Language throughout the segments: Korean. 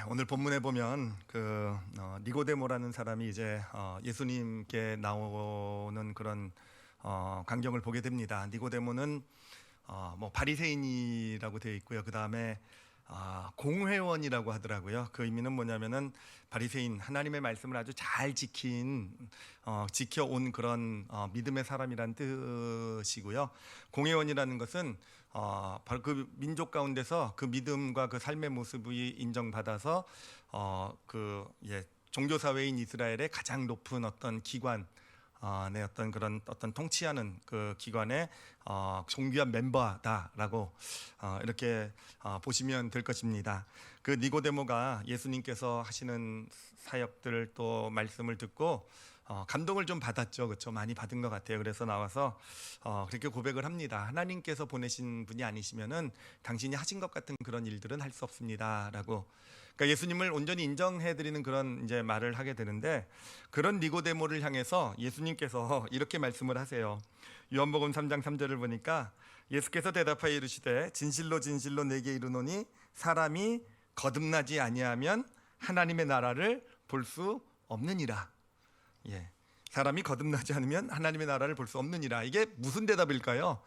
오늘 본문에 보면 니고데모라는 사람이 이제 예수님께 나오는 그런 광경을 보게 됩니다. 니고데모는 뭐 바리새인이라고 되어 있고요. 그 다음에 공회원이라고 하더라고요. 그 의미는 뭐냐면은 바리새인, 하나님의 말씀을 아주 잘 지켜온 그런 믿음의 사람이란 뜻이고요. 공회원이라는 것은 바로 그 민족 가운데서 그 믿음과 그 삶의 모습이 인정받아서 종교 사회인 이스라엘의 가장 높은 어떤 기관, 내 어떤 그런 어떤 통치하는 그 기관의 존귀한 멤버다라고 이렇게 보시면 될 것입니다. 그 니고데모가 예수님께서 하시는 사역들 또 말씀을 듣고 감동을 좀 받았죠, 그렇죠? 많이 받은 것 같아요. 그래서 나와서 그렇게 고백을 합니다. 하나님께서 보내신 분이 아니시면은 당신이 하신 것 같은 그런 일들은 할 수 없습니다라고. 그러니까 예수님을 온전히 인정해드리는 그런 이제 말을 하게 되는데, 그런 니고데모를 향해서 예수님께서 이렇게 말씀을 하세요. 요한복음 3장 3절을 보니까 예수께서 대답하여 이르시되 진실로 진실로 내게 이르노니 사람이 거듭나지 아니하면 하나님의 나라를 볼 수 없느니라. 사람이 거듭나지 않으면 하나님의 나라를 볼 수 없느니라. 이게 무슨 대답일까요?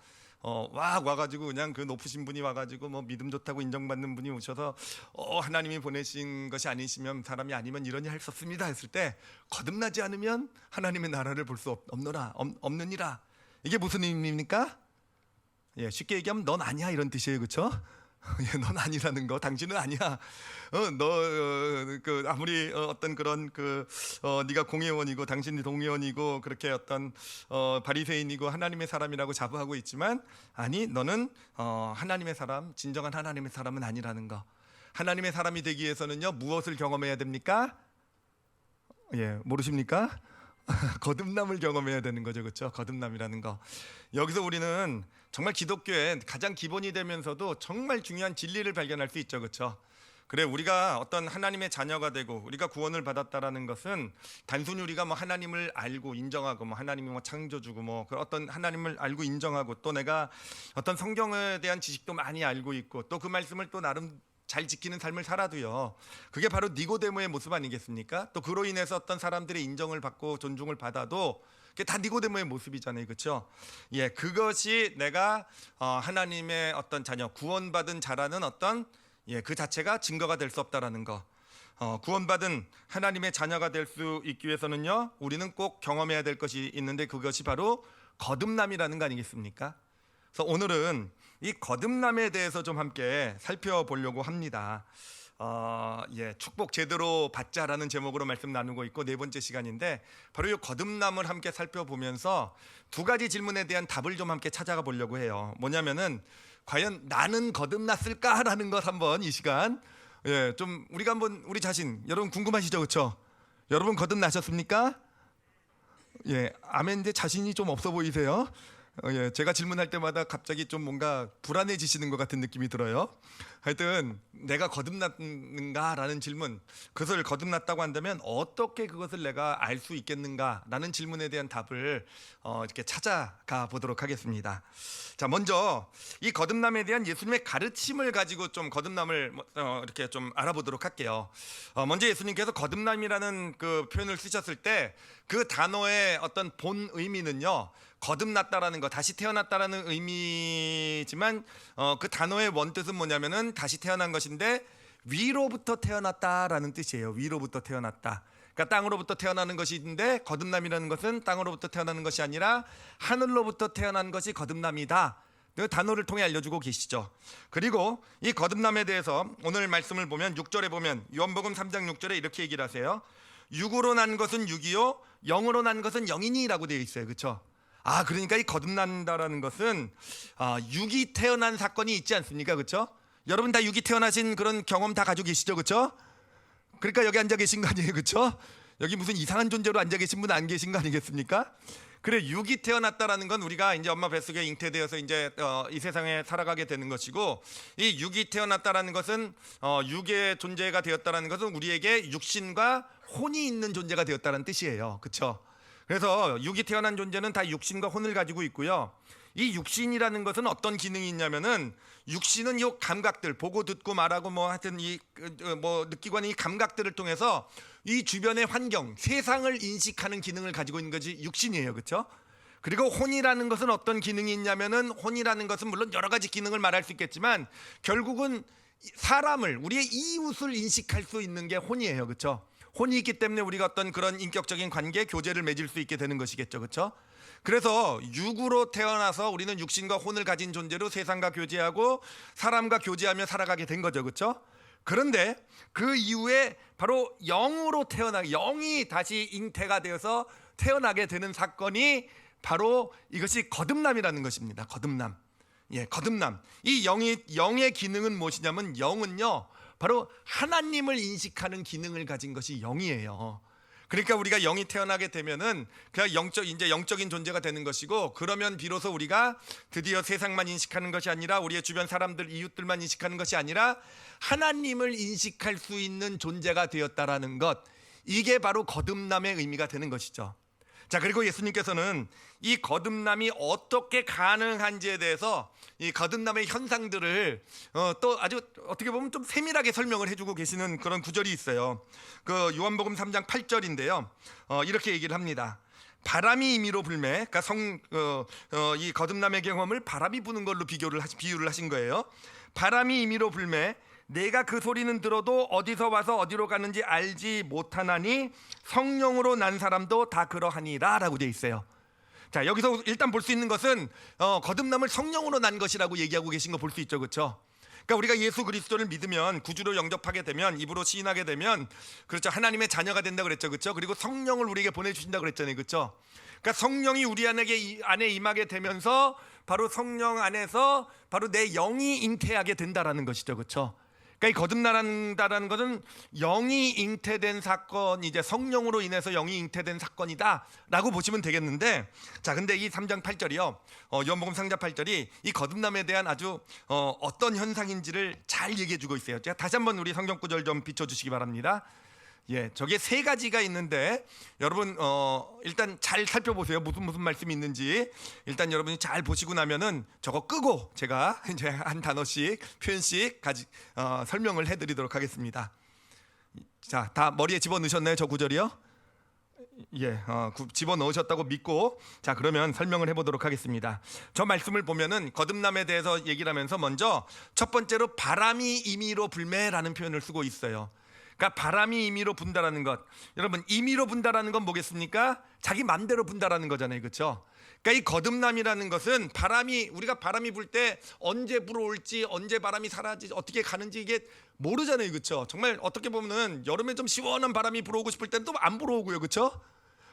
와가지고 그냥 그 높으신 분이 와가지고 뭐 믿음 좋다고 인정받는 분이 오셔서 하나님이 보내신 것이 아니시면, 사람이 아니면 이러니 할 수 없습니다 했을 때, 거듭나지 않으면 하나님의 나라를 볼 수 없느니라. 이게 무슨 의미입니까? 쉽게 얘기하면 넌 아니야 이런 뜻이에요, 그렇죠? 넌 아니라는 거, 당신은 아니야. 아무리 어떤 그런 네가 공회원이고 당신이 동의원이고 그렇게 어떤 바리새인이고 하나님의 사람이라고 자부하고 있지만, 아니, 너는 하나님의 사람, 진정한 하나님의 사람은 아니라는 거. 하나님의 사람이 되기 위해서는요, 무엇을 경험해야 됩니까? 모르십니까? 거듭남을 경험해야 되는 거죠, 그렇죠? 거듭남이라는 거. 여기서 우리는 정말 기독교의 가장 기본이 되면서도 정말 중요한 진리를 발견할 수 있죠, 그렇죠? 그래, 우리가 어떤 하나님의 자녀가 되고 우리가 구원을 받았다라는 것은 단순히 우리가 뭐 하나님을 알고 인정하고, 뭐 하나님이 뭐 창조주고 뭐 어떤 하나님을 알고 인정하고, 또 내가 어떤 성경에 대한 지식도 많이 알고 있고, 또 그 말씀을 또 나름 잘 지키는 삶을 살아도요, 그게 바로 니고데모의 모습 아니겠습니까? 또 그로 인해서 어떤 사람들의 인정을 받고 존중을 받아도 그게 다 니고데모의 모습이잖아요, 그렇죠? 그것이 내가 하나님의 어떤 자녀, 구원받은 자라는 어떤 그 자체가 증거가 될 수 없다라는 거. 구원받은 하나님의 자녀가 될 수 있기 위해서는요, 우리는 꼭 경험해야 될 것이 있는데, 그것이 바로 거듭남이라는 거 아니겠습니까? 그래서 오늘은 이 거듭남에 대해서 좀 함께 살펴보려고 합니다. 축복 제대로 받자라는 제목으로 말씀 나누고 있고, 네 번째 시간인데, 바로 이 거듭남을 함께 살펴보면서 두 가지 질문에 대한 답을 좀 함께 찾아가 보려고 해요. 뭐냐면은, 과연 나는 거듭났을까라는 것 한번 이 시간 좀 우리가 한번 우리 자신, 여러분 궁금하시죠, 그렇죠? 여러분 거듭나셨습니까? 아멘인데 자신이 좀 없어 보이세요? 제가 질문할 때마다 갑자기 좀 뭔가 불안해지시는 것 같은 느낌이 들어요. 하여튼 내가 거듭났는가라는 질문, 그것을 거듭났다고 한다면 어떻게 그것을 내가 알 수 있겠는가라는 질문에 대한 답을 이렇게 찾아가 보도록 하겠습니다. 자, 먼저 이 거듭남에 대한 예수님의 가르침을 가지고 좀 거듭남을 이렇게 좀 알아보도록 할게요. 먼저 예수님께서 거듭남이라는 그 표현을 쓰셨을 때, 그 단어의 어떤 본 의미는요, 거듭났다라는 거, 다시 태어났다라는 의미지만 그 단어의 원뜻은 뭐냐면은 다시 태어난 것인데 위로부터 태어났다라는 뜻이에요. 위로부터 태어났다. 그러니까 땅으로부터 태어나는 것이 있는데, 거듭남이라는 것은 땅으로부터 태어나는 것이 아니라 하늘로부터 태어난 것이 거듭남이다. 그 단어를 통해 알려주고 계시죠. 그리고 이 거듭남에 대해서 오늘 말씀을 보면 6절에 보면 요한복음 3장 6절에 이렇게 얘기를 하세요. 육으로 난 것은 육이요 영으로 난 것은 영이니라고 되어 있어요, 그렇죠? 그러니까 이 거듭난다라는 것은 육이 태어난 사건이 있지 않습니까, 그렇죠? 여러분 다 육이 태어나신 그런 경험 다 가지고 계시죠, 그렇죠? 그러니까 여기 앉아 계신 거 아니에요, 그렇죠? 여기 무슨 이상한 존재로 앉아 계신 분 안 계신 거 아니겠습니까? 그래, 육이 태어났다라는 건 우리가 이제 엄마 뱃속에 잉태되어서 이제 이 세상에 살아가게 되는 것이고, 이 육이 태어났다라는 것은 육의 존재가 되었다라는 것은 우리에게 육신과 혼이 있는 존재가 되었다는 뜻이에요, 그렇죠? 그래서 육이 태어난 존재는 다 육신과 혼을 가지고 있고요. 이 육신이라는 것은 어떤 기능이 있냐면은 육신은 이 감각들, 보고 듣고 말하고 뭐 하여튼 이 뭐 느끼고 하는 이 감각들을 통해서 이 주변의 환경, 세상을 인식하는 기능을 가지고 있는 것이 육신이에요. 그렇죠? 그리고 혼이라는 것은 어떤 기능이 있냐면은, 혼이라는 것은 물론 여러 가지 기능을 말할 수 있겠지만 결국은 사람을, 우리의 이웃을 인식할 수 있는 게 혼이에요. 그렇죠? 혼이 있기 때문에 우리가 어떤 그런 인격적인 관계, 교제를 맺을 수 있게 되는 것이겠죠. 그렇죠? 그래서 육으로 태어나서 우리는 육신과 혼을 가진 존재로 세상과 교제하고 사람과 교제하며 살아가게 된 거죠. 그렇죠? 그런데 그 이후에 바로 영으로 영이 다시 잉태가 되어서 태어나게 되는 사건이 바로 이것이 거듭남이라는 것입니다. 거듭남. 예, 거듭남. 이 영의 기능은 무엇이냐면, 영은요 바로 하나님을 인식하는 기능을 가진 것이 영이에요. 그러니까 우리가 영이 태어나게 되면은 그냥 이제 영적인 존재가 되는 것이고, 그러면 비로소 우리가 드디어 세상만 인식하는 것이 아니라 우리의 주변 사람들, 이웃들만 인식하는 것이 아니라 하나님을 인식할 수 있는 존재가 되었다라는 것, 이게 바로 거듭남의 의미가 되는 것이죠. 자, 그리고 예수님께서는 이 거듭남이 어떻게 가능한지에 대해서 이 거듭남의 현상들을 또 아주 어떻게 보면 좀 세밀하게 설명을 해주고 계시는 그런 구절이 있어요. 그 요한복음 3장 8절인데요. 이렇게 얘기를 합니다. 바람이 임의로 불매, 그러니까 이 거듭남의 경험을 바람이 부는 걸로 비유를 하신 거예요. 바람이 임의로 불매, 내가 그 소리는 들어도 어디서 와서 어디로 가는지 알지 못하나니 성령으로 난 사람도 다 그러하니라 라고 되어 있어요. 자, 여기서 일단 볼 수 있는 것은 거듭남을 성령으로 난 것이라고 얘기하고 계신 거 볼 수 있죠. 그렇죠? 그러니까 우리가 예수 그리스도를 믿으면, 구주로 영접하게 되면, 입으로 시인하게 되면, 그렇죠, 하나님의 자녀가 된다 그랬죠. 그렇죠? 그리고 성령을 우리에게 보내주신다 그랬잖아요. 그렇죠? 그러니까 성령이 우리 안에 임하게 되면서 바로 성령 안에서 바로 내 영이 잉태하게 된다라는 것이죠. 그렇죠? 그러니까 이 거듭난다라는 것은 영이 잉태된 사건, 이제 성령으로 인해서 영이 잉태된 사건이다라고 보시면 되겠는데, 자, 근데 이 3장 8절이요, 요한복음 3장 8절이 이 거듭남에 대한 아주 어떤 현상인지를 잘 얘기해주고 있어요. 제가 다시 한번 우리 성경 구절 좀 비춰주시기 바랍니다. 예, 저게 세 가지가 있는데 여러분 일단 잘 살펴보세요. 무슨 말씀이 있는지 일단 여러분이 잘 보시고 나면은 저거 끄고 제가 이제 한 단어씩 표현씩 설명을 해드리도록 하겠습니다. 자, 다 머리에 집어 넣으셨나요? 저 구절이요? 예, 집어 넣으셨다고 믿고, 자, 그러면 설명을 해보도록 하겠습니다. 저 말씀을 보면은 거듭남에 대해서 얘기를 하면서 먼저 첫 번째로 바람이 임의로 불매라는 표현을 쓰고 있어요. 그러니까 바람이 임의로 분다라는 것, 여러분 임의로 분다라는 건 뭐겠습니까? 자기 맘대로 분다라는 거잖아요. 그렇죠? 그러니까 이 거듭남이라는 것은 우리가 바람이 불 때 언제 불어올지, 언제 바람이 사라지지, 어떻게 가는지 이게 모르잖아요. 그렇죠? 정말 어떻게 보면은 여름에 좀 시원한 바람이 불어오고 싶을 때는 또 안 불어오고요. 그렇죠?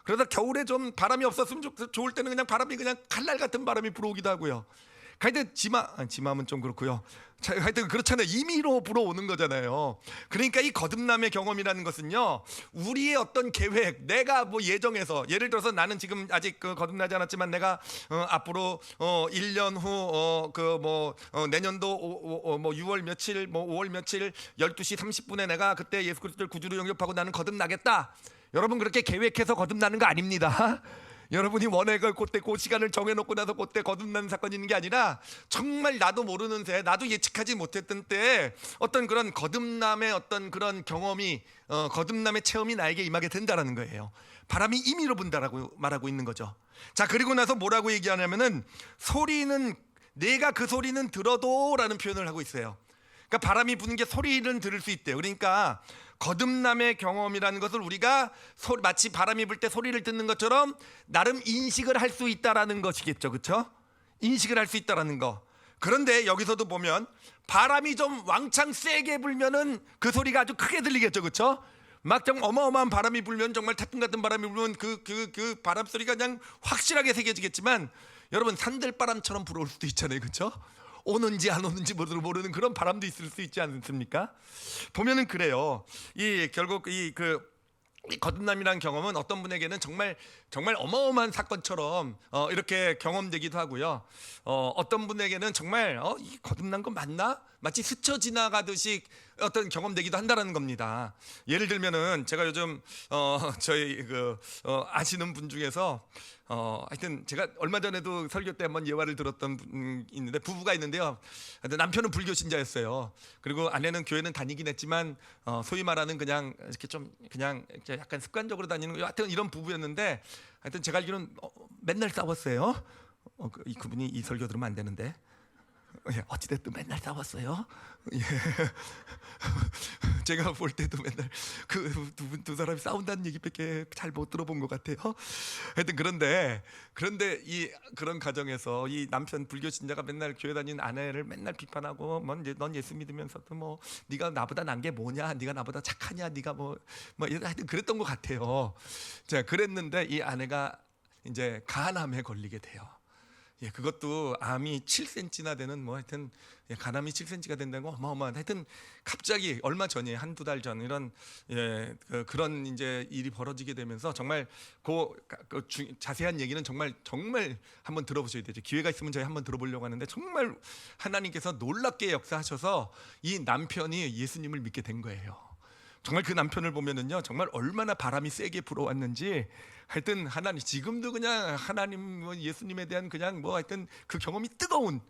그러다 겨울에 좀 바람이 없었으면 좋을 때는 그냥 바람이 그냥 칼날 같은 바람이 불어오기도 하고요. 하여튼 지맘은 좀 그렇고요. 하여튼 그렇잖아요. 임의로 불어오는 거잖아요. 그러니까 이 거듭남의 경험이라는 것은요, 우리의 어떤 계획, 내가 뭐 예정해서, 예를 들어서 나는 지금 아직 거듭나지 않았지만 내가 앞으로 1년 후 내년도 뭐 6월 며칠, 뭐 5월 며칠 12시 30분에 내가 그때 예수 그리스도를 구주로 영접하고 나는 거듭나겠다. 여러분 그렇게 계획해서 거듭나는 거 아닙니다. 여러분이 원액을 그때 그 시간을 정해놓고 나서 그때 거듭나는 사건이 있는 게 아니라, 정말 나도 모르는 새, 나도 예측하지 못했던 때에 어떤 그런 거듭남의 어떤 그런 경험이, 거듭남의 체험이 나에게 임하게 된다라는 거예요. 바람이 임의로 분다라고 말하고 있는 거죠. 자, 그리고 나서 뭐라고 얘기하냐면은 내가 그 소리는 들어도 라는 표현을 하고 있어요. 그러니까 바람이 부는 게 소리는 들을 수 있대요. 그러니까 거듭남의 경험이라는 것을 우리가 마치 바람이 불 때 소리를 듣는 것처럼 나름 인식을 할 수 있다라는 것이겠죠. 그렇죠? 인식을 할 수 있다라는 거. 그런데 여기서도 보면 바람이 좀 왕창 세게 불면은 그 소리가 아주 크게 들리겠죠. 그렇죠? 막 좀 어마어마한 바람이 불면, 정말 태풍 같은 바람이 불면 그 바람 소리가 그냥 확실하게 새겨지겠지만, 여러분 산들바람처럼 불어올 수도 있잖아요. 그렇죠? 오는지 안 오는지 모르는 그런 바람도 있을 수 있지 않습니까? 보면은 그래요. 결국 이 거듭남이라는 경험은 어떤 분에게는 정말 어마어마한 사건처럼 이렇게 경험되기도 하고요. 어떤 분에게는 정말 이 거듭난 거 맞나? 마치 스쳐 지나가듯이 어떤 경험되기도 한다라는 겁니다. 예를 들면은 제가 요즘 저희 아시는 분 중에서 하여튼 제가 얼마 전에도 설교 때 한번 예화를 들었던 분 있는데, 부부가 있는데요. 남편은 불교 신자였어요. 그리고 아내는 교회는 다니긴 했지만 소위 말하는 그냥 이렇게 좀 그냥 이렇게 약간 습관적으로 다니는 하여튼 이런 부부였는데, 하여튼 제가 알기로는 맨날 싸웠어요. 그분이 이 설교 들으면 안 되는데. 예, 어찌됐든 맨날 싸웠어요. 예. 제가 볼 때도 맨날 그 두 사람이 싸운다는 얘기밖에 잘 못 들어본 것 같아요. 하여튼 그런데 그런 가정에서 이 남편 불교 신자가 맨날 교회 다니는 아내를 맨날 비판하고, 뭐 이제 넌 예수 믿으면서도 뭐 네가 나보다 난 게 뭐냐, 네가 나보다 착하냐, 네가 뭐 하여튼 그랬던 것 같아요. 자, 그랬는데 이 아내가 이제 간암에 걸리게 돼요. 예, 그것도 암이 7cm나 되는 하여튼 간암이 7cm가 된다는 거 어마어마한, 하여튼 갑자기 얼마 전에 한두 달 전 이런 그런 이제 일이 벌어지게 되면서 정말 자세한 얘기는 정말 한번 들어보셔야 되죠. 기회가 있으면 저희 한번 들어보려고 하는데, 정말 하나님께서 놀랍게 역사하셔서 이 남편이 예수님을 믿게 된 거예요. 정말 그 남편을 보면은요, 정말 얼마나 바람이 세게 불어왔는지, 하여튼 하나님 지금도 그냥 하나님 예수님에 대한 그냥 하여튼 그 경험이 뜨거운,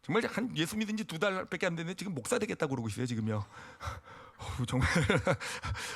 정말 한 예수 믿은 지 2달밖에 안 됐는데 지금 목사 되겠다고 그러고 있어요 지금요. 정말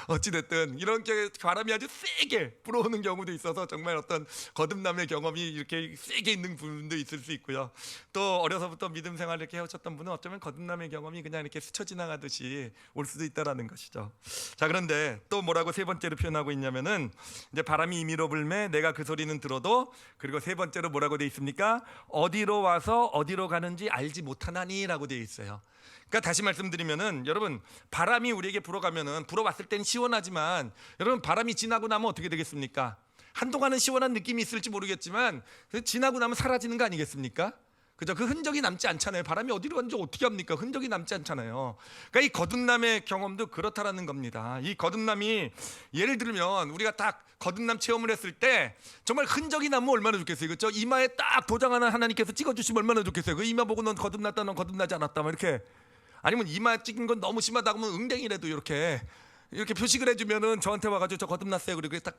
어찌됐든 이렇게 바람이 아주 세게 불어오는 경우도 있어서 정말 어떤 거듭남의 경험이 이렇게 세게 있는 분도 있을 수 있고요. 또 어려서부터 믿음 생활을 이렇게 해오셨던 분은 어쩌면 거듭남의 경험이 그냥 이렇게 스쳐 지나가듯이 올 수도 있다라는 것이죠. 자, 그런데 또 뭐라고 세 번째로 표현하고 있냐면은, 이제 바람이 임의로 불매 내가 그 소리는 들어도, 그리고 세 번째로 뭐라고 돼 있습니까? 어디로 와서 어디로 가는지 알지 못하나니라고 돼 있어요. 그러니까 다시 말씀드리면은, 여러분, 바람이 우리에게 불어가면은 불어왔을 때는 시원하지만, 여러분, 바람이 지나고 나면 어떻게 되겠습니까? 한동안은 시원한 느낌이 있을지 모르겠지만 지나고 나면 사라지는 거 아니겠습니까? 그죠? 그 흔적이 남지 않잖아요. 바람이 어디로 갔는지 어떻게 합니까? 흔적이 남지 않잖아요. 그러니까 이 거듭남의 경험도 그렇다라는 겁니다. 이 거듭남이, 예를 들면 우리가 딱 거듭남 체험을 했을 때 정말 흔적이 나면 얼마나 좋겠어요, 그렇죠? 이마에 딱 도장 하나 하나님께서 찍어주시면 얼마나 좋겠어요. 그 이마 보고 넌 거듭났다, 넌 거듭나지 않았다, 막 이렇게. 아니면 이마 찍은 건 너무 심하다고 하면 응댕이라도 이렇게 표식을 해주면은 저한테 와가지고 저 거듭났어요. 그리고 딱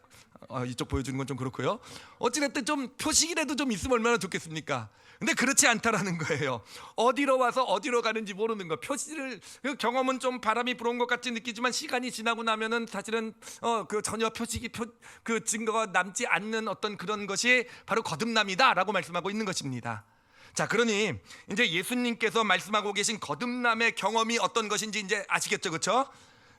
이쪽 보여주는 건 좀 그렇고요. 어찌됐든 좀 표식이라도 좀 있으면 얼마나 좋겠습니까? 근데 그렇지 않다라는 거예요. 어디로 와서 어디로 가는지 모르는 거. 표시를, 그 경험은 좀 바람이 불어온 것 같이 느끼지만 시간이 지나고 나면은 사실은 그 전혀 그 증거가 남지 않는 어떤 그런 것이 바로 거듭남이다라고 말씀하고 있는 것입니다. 자, 그러니 이제 예수님께서 말씀하고 계신 거듭남의 경험이 어떤 것인지 이제 아시겠죠, 그렇죠?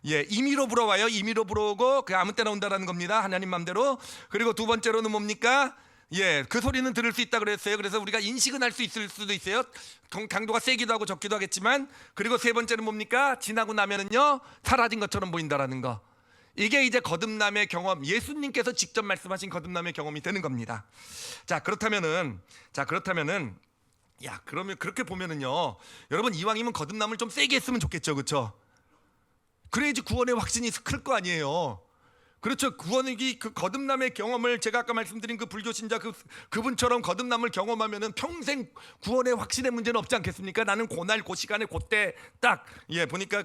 예, 임의로 불어와요. 임의로 불어오고 그냥 아무 때나 온다라는 겁니다. 하나님 맘대로. 그리고 두 번째로는 뭡니까? 예, 그 소리는 들을 수 있다 그랬어요. 그래서 우리가 인식은 할 수 있을 수도 있어요. 강도가 세기도 하고 적기도 하겠지만. 그리고 세 번째는 뭡니까? 지나고 나면은요, 사라진 것처럼 보인다라는 거. 이게 이제 거듭남의 경험, 예수님께서 직접 말씀하신 거듭남의 경험이 되는 겁니다. 자, 그렇다면은 그러면 그렇게 보면은요, 여러분, 이왕이면 거듭남을 좀 세게 했으면 좋겠죠, 그렇죠? 그래야지 구원의 확신이 클 거 아니에요. 그렇죠. 구원이 그 거듭남의 경험을, 제가 아까 말씀드린 그 불교 신자 그분처럼 거듭남을 경험하면은 평생 구원의 확신의 문제는 없지 않겠습니까? 나는 그날 그 시간에 그때 딱 보니까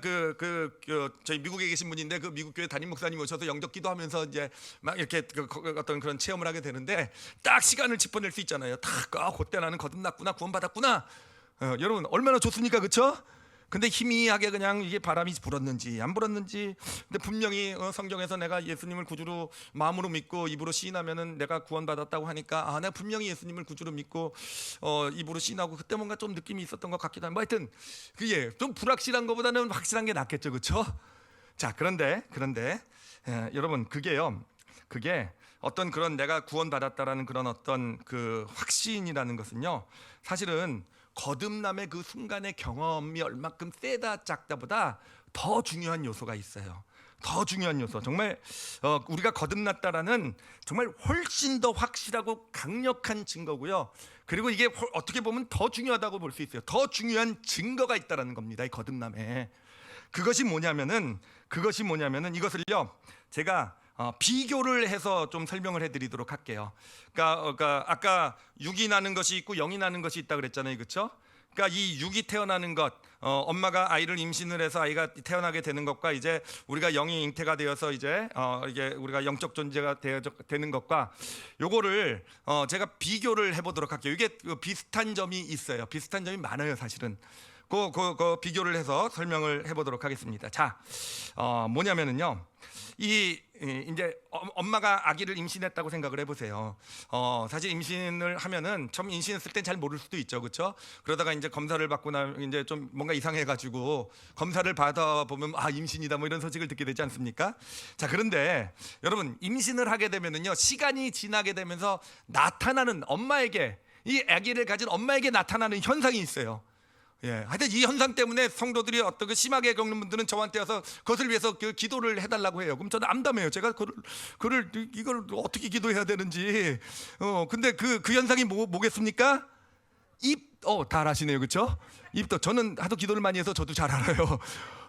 저희 미국에 계신 분인데, 그 미국 교회 담임 목사님이 오셔서 영접 기도하면서 이제 막 이렇게 어떤 그런 체험을 하게 되는데, 딱 시간을 짚어낼 수 있잖아요. 딱 그때 나는 거듭났구나, 구원받았구나. 여러분, 얼마나 좋습니까, 그렇죠? 근데 희미하게 그냥 이게 바람이 불었는지 안 불었는지, 근데 분명히 성경에서 내가 예수님을 구주로 마음으로 믿고 입으로 시인하면은 내가 구원받았다고 하니까, 내가 분명히 예수님을 구주로 믿고 입으로 시인하고 그때 뭔가 좀 느낌이 있었던 것 같기도 하고, 하여튼 그게 좀 불확실한 것보다는 확실한 게 낫겠죠, 그렇죠? 자, 그런데 여러분, 그게 어떤 그런 내가 구원받았다라는 그런 어떤 그 확신이라는 것은요, 사실은 거듭남의 그 순간의 경험이 얼마큼 세다 작다보다 더 중요한 요소가 있어요. 더 중요한 요소, 정말 우리가 거듭났다라는 정말 훨씬 더 확실하고 강력한 증거고요. 그리고 이게 어떻게 보면 더 중요하다고 볼 수 있어요. 더 중요한 증거가 있다라는 겁니다, 이 거듭남에. 그것이 뭐냐면은 이것을요, 제가 비교를 해서 좀 설명을 해드리도록 할게요. 그러니까 아까 6이 나는 것이 있고 0이 나는 것이 있다 그랬잖아요, 그렇죠? 그러니까 이 육이 태어나는 것, 엄마가 아이를 임신을 해서 아이가 태어나게 되는 것과 이제 우리가 영이 잉태가 되어서 이제 이게 우리가 영적 존재가 되는 것과 요거를 제가 비교를 해보도록 할게요. 이게 비슷한 점이 있어요. 비슷한 점이 많아요, 사실은. 그 비교를 해서 설명을 해보도록 하겠습니다. 자, 뭐냐면은요, 이제 엄마가 아기를 임신했다고 생각을 해보세요. 사실 임신을 하면은 처음 임신했을 땐 잘 모를 수도 있죠, 그렇죠? 그러다가 이제 검사를 받고 나면 이제 좀 뭔가 이상해가지고 검사를 받아 보면 임신이다 뭐 이런 소식을 듣게 되지 않습니까? 자, 그런데 여러분 임신을 하게 되면은요, 시간이 지나게 되면서 나타나는 엄마에게 이 아기를 가진 엄마에게 나타나는 현상이 있어요. 하여튼 이 현상 때문에 성도들이 어떤 그 심하게 겪는 분들은 저한테 와서 그것을 위해서 기도를 해달라고 해요. 그럼 저는 암담해요. 제가 이걸 어떻게 기도해야 되는지. 근데 그 현상이 뭐겠습니까? 다 아시네요, 그렇죠? 저는 하도 기도를 많이 해서 저도 잘 알아요.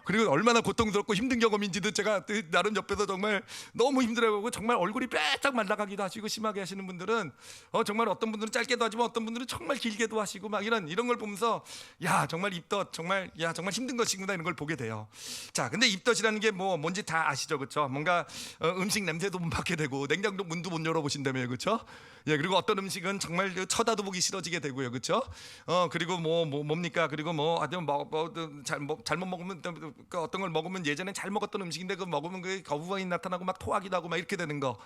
그리고 얼마나 고통스럽고 힘든 경험인지도 제가 나름 옆에서 정말 너무 힘들어하고 정말 얼굴이 빼짝 말라가기도 하시고 심하게 하시는 분들은 정말 어떤 분들은 짧게도 하지만 어떤 분들은 정말 길게도 하시고 막 이런 걸 보면서 정말 입덧 정말 힘든 것이구나 이런 걸 보게 돼요. 자, 근데 입덧이라는 게 뭔지 다 아시죠, 그렇죠? 뭔가 음식 냄새도 못 맡게 되고 냉장고 문도 못 열어보신다며요, 그렇죠? 그리고 어떤 음식은 정말 쳐다도 보기 싫어지게 되고요, 그렇죠? 그리고 뭡니까? 그리고 잘못 먹으면 어떤 걸 먹으면 예전엔 잘 먹었던 음식인데 그 먹으면 그 거부감이 나타나고 막 토하기도 하고 막 이렇게 되는 거,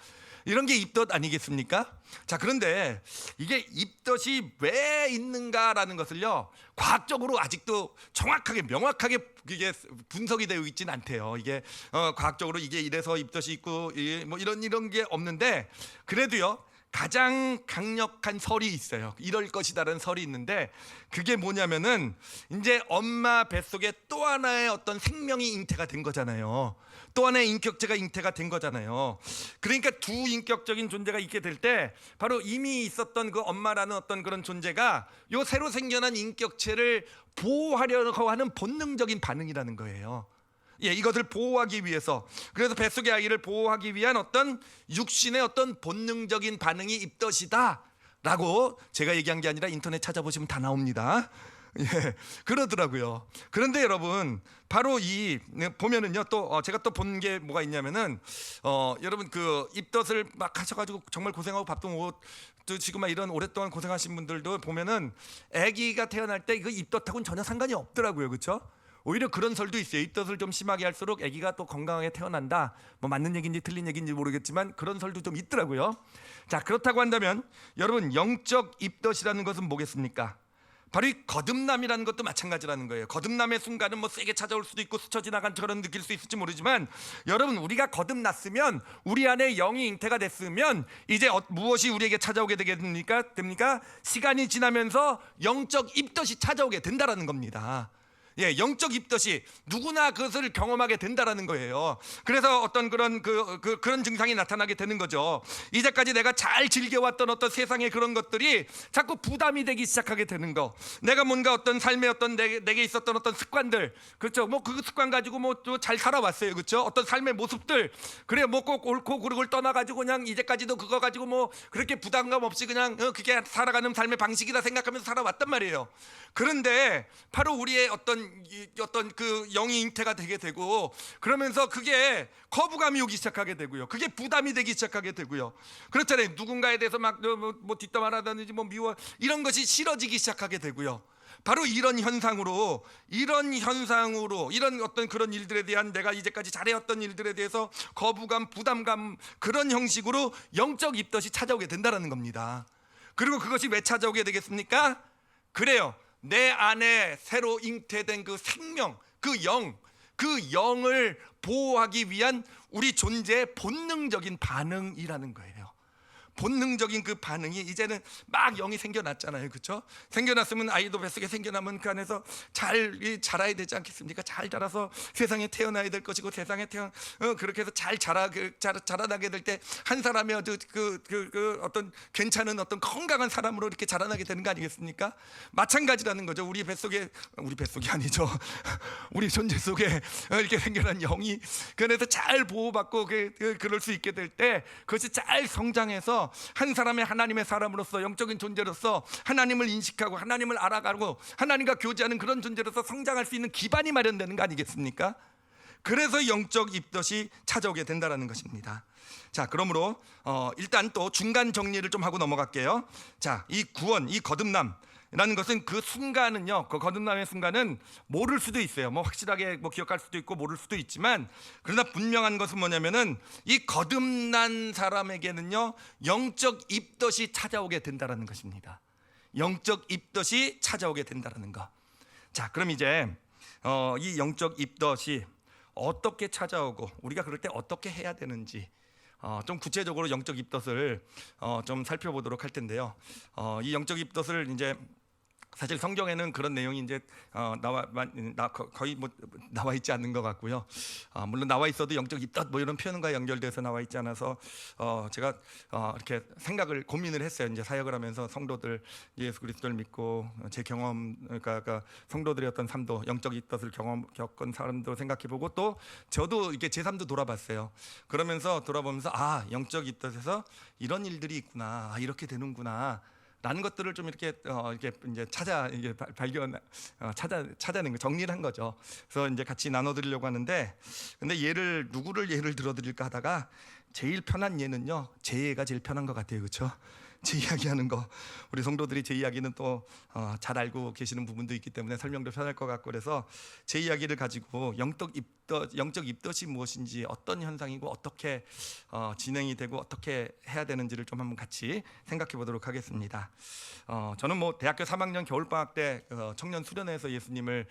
이런 게 입덧 아니겠습니까? 자, 그런데 이게 입덧이 왜 있는가라는 것을요, 과학적으로 아직도 정확하게 명확하게 이게 분석이 되어 있지는 않대요. 이게 과학적으로 이게 이래서 입덧이 있고 뭐 이런 게 없는데, 그래도요 가장 강력한 설이 있어요. 이럴 것이다라는 설이 있는데, 그게 뭐냐면은 이제 엄마 뱃속에 또 하나의 어떤 생명이 잉태가 된 거잖아요. 또 하나의 인격체가 잉태가 된 거잖아요. 그러니까 두 인격적인 존재가 있게 될 때 바로 이미 있었던 그 엄마라는 어떤 그런 존재가 요 새로 생겨난 인격체를 보호하려고 하는 본능적인 반응이라는 거예요. 이것을 보호하기 위해서, 그래서 뱃속의 아이를 보호하기 위한 어떤 육신의 어떤 본능적인 반응이 입덧이다 라고 제가 얘기한 게 아니라 인터넷 찾아보시면 다 나옵니다. 그러더라고요. 그런데 여러분, 바로 보면은요, 또 제가 또 본 게 뭐가 있냐면은 여러분 그 입덧을 막 하셔가지고 정말 고생하고 밥도 못 드시고 막 이런 오랫동안 고생하신 분들도 보면은 아기가 태어날 때 그 입덧하고는 전혀 상관이 없더라고요, 그렇죠? 오히려 그런 설도 있어요. 입덧을 좀 심하게 할수록 아기가 또 건강하게 태어난다. 뭐 맞는 얘기인지 틀린 얘기인지 모르겠지만 그런 설도 좀 있더라고요. 자, 그렇다고 한다면 여러분, 영적 입덧이라는 것은 뭐겠습니까? 바로 이 거듭남이라는 것도 마찬가지라는 거예요. 거듭남의 순간은 뭐 세게 찾아올 수도 있고 스쳐 지나간 처럼 느낄 수 있을지 모르지만, 여러분, 우리가 거듭났으면, 우리 안에 영이 잉태가 됐으면 이제 무엇이 우리에게 찾아오게 됩니까? 시간이 지나면서 영적 입덧이 찾아오게 된다라는 겁니다. 영적 입덧이 누구나 그것을 경험하게 된다라는 거예요. 그래서 어떤 그런 증상이 나타나게 되는 거죠. 이제까지 내가 잘 즐겨왔던 어떤 세상의 그런 것들이 자꾸 부담이 되기 시작하게 되는 거. 내가 뭔가 어떤 삶의 어떤 내게 있었던 어떤 습관들, 그렇죠? 뭐 그 습관 가지고 뭐 또 잘 살아왔어요, 그렇죠? 어떤 삶의 모습들, 그래 뭐 꼭 옳고 그르고를 떠나가지고 그냥 이제까지도 그거 가지고 뭐 그렇게 부담감 없이 그냥 그게 살아가는 삶의 방식이다 생각하면서 살아왔단 말이에요. 그런데 바로 우리의 어떤 그 영이 잉태가 되게 되고, 그러면서 그게 거부감이 오기 시작하게 되고요, 그게 부담이 되기 시작하게 되고요. 그렇잖아요. 누군가에 대해서 막 뒷담화라든지 뭐 미워, 이런 것이 싫어지기 시작하게 되고요. 바로 이런 현상으로 이런 어떤 그런 일들에 대한, 내가 이제까지 잘해왔던 일들에 대해서 거부감, 부담감, 그런 형식으로 영적 입덧이 찾아오게 된다는 겁니다. 그리고 그것이 왜 찾아오게 되겠습니까? 그래요, 내 안에 새로 잉태된 그 생명, 그 영을 보호하기 위한 우리 존재의 본능적인 반응이라는 거예요. 본능적인 그 반응이 이제는 막 영이 생겨났잖아요, 그렇죠? 생겨났으면 아이도 뱃속에 생겨나면 그 안에서 잘 자라야 되지 않겠습니까? 잘 자라서 세상에 태어나야 될 것이고, 세상에 그렇게 해서 잘 자라나게 될 때 한 사람이 어떤 괜찮은 어떤 건강한 사람으로 이렇게 자라나게 되는 거 아니겠습니까? 마찬가지라는 거죠. 우리 뱃속이 아니죠. 우리 존재 속에 이렇게 생겨난 영이, 그래서 잘 보호받고 그럴 수 있게 될 때 그것이 잘 성장해서 통해서 한 사람의 하나님의 사람으로서 영적인 존재로서 하나님을 인식하고 하나님을 알아가고 하나님과 교제하는 그런 존재로서 성장할 수 있는 기반이 마련되는 거 아니겠습니까? 그래서 영적 입덧이 찾아오게 된다는 것입니다. 자, 그러므로 일단 또 중간 정리를 좀 하고 넘어갈게요. 자, 이 구원, 이 거듭남이라는 것은 그 순간은요, 그 거듭남의 순간은 모를 수도 있어요. 뭐 확실하게 뭐 기억할 수도 있고 모를 수도 있지만, 그러나 분명한 것은 뭐냐면은 이 거듭난 사람에게는요 영적 입덧이 찾아오게 된다는 것입니다. 영적 입덧이 찾아오게 된다는 거. 자, 그럼 이제 이 영적 입덧이 어떻게 찾아오고 우리가 그럴 때 어떻게 해야 되는지 좀 구체적으로 영적 입덧을 좀 살펴보도록 할 텐데요. 이 영적 입덧을 이제 사실 성경에는 그런 내용이 이제 거의 뭐 나와 있지 않는 것 같고요. 물론 나와 있어도 영적 입덧 뭐 이런 표현과 연결돼서 나와 있지 않아서 제가 이렇게 고민을 했어요. 이제 사역을 하면서 성도들 예수 그리스도를 믿고 제 경험, 그러니까 성도들의 어떤 삶도 영적 입덧을 겪은 사람도 생각해보고 또 저도 이렇게 제 삶도 돌아봤어요. 그러면서 돌아보면서 영적 입덧에서 이런 일들이 있구나, 이렇게 되는구나. 라는 것들을 좀 이렇게 이제 찾아낸 거, 정리를 한 거죠. 그래서 이제 같이 나눠드리려고 하는데, 근데 누구를 예를 들어드릴까 하다가 제일 편한 예는요, 제 예가 제일 편한 것 같아요, 그렇죠? 제 이야기하는 거, 우리 성도들이 제 이야기는 또 잘 알고 계시는 부분도 있기 때문에 설명도 편할 것 같고, 그래서 제 이야기를 가지고 영적 입덧이 무엇인지, 어떤 현상이고 어떻게 진행이 되고 어떻게 해야 되는지를 좀 한번 같이 생각해 보도록 하겠습니다. 저는 뭐 대학교 3학년 겨울방학 때 청년 수련회에서 예수님을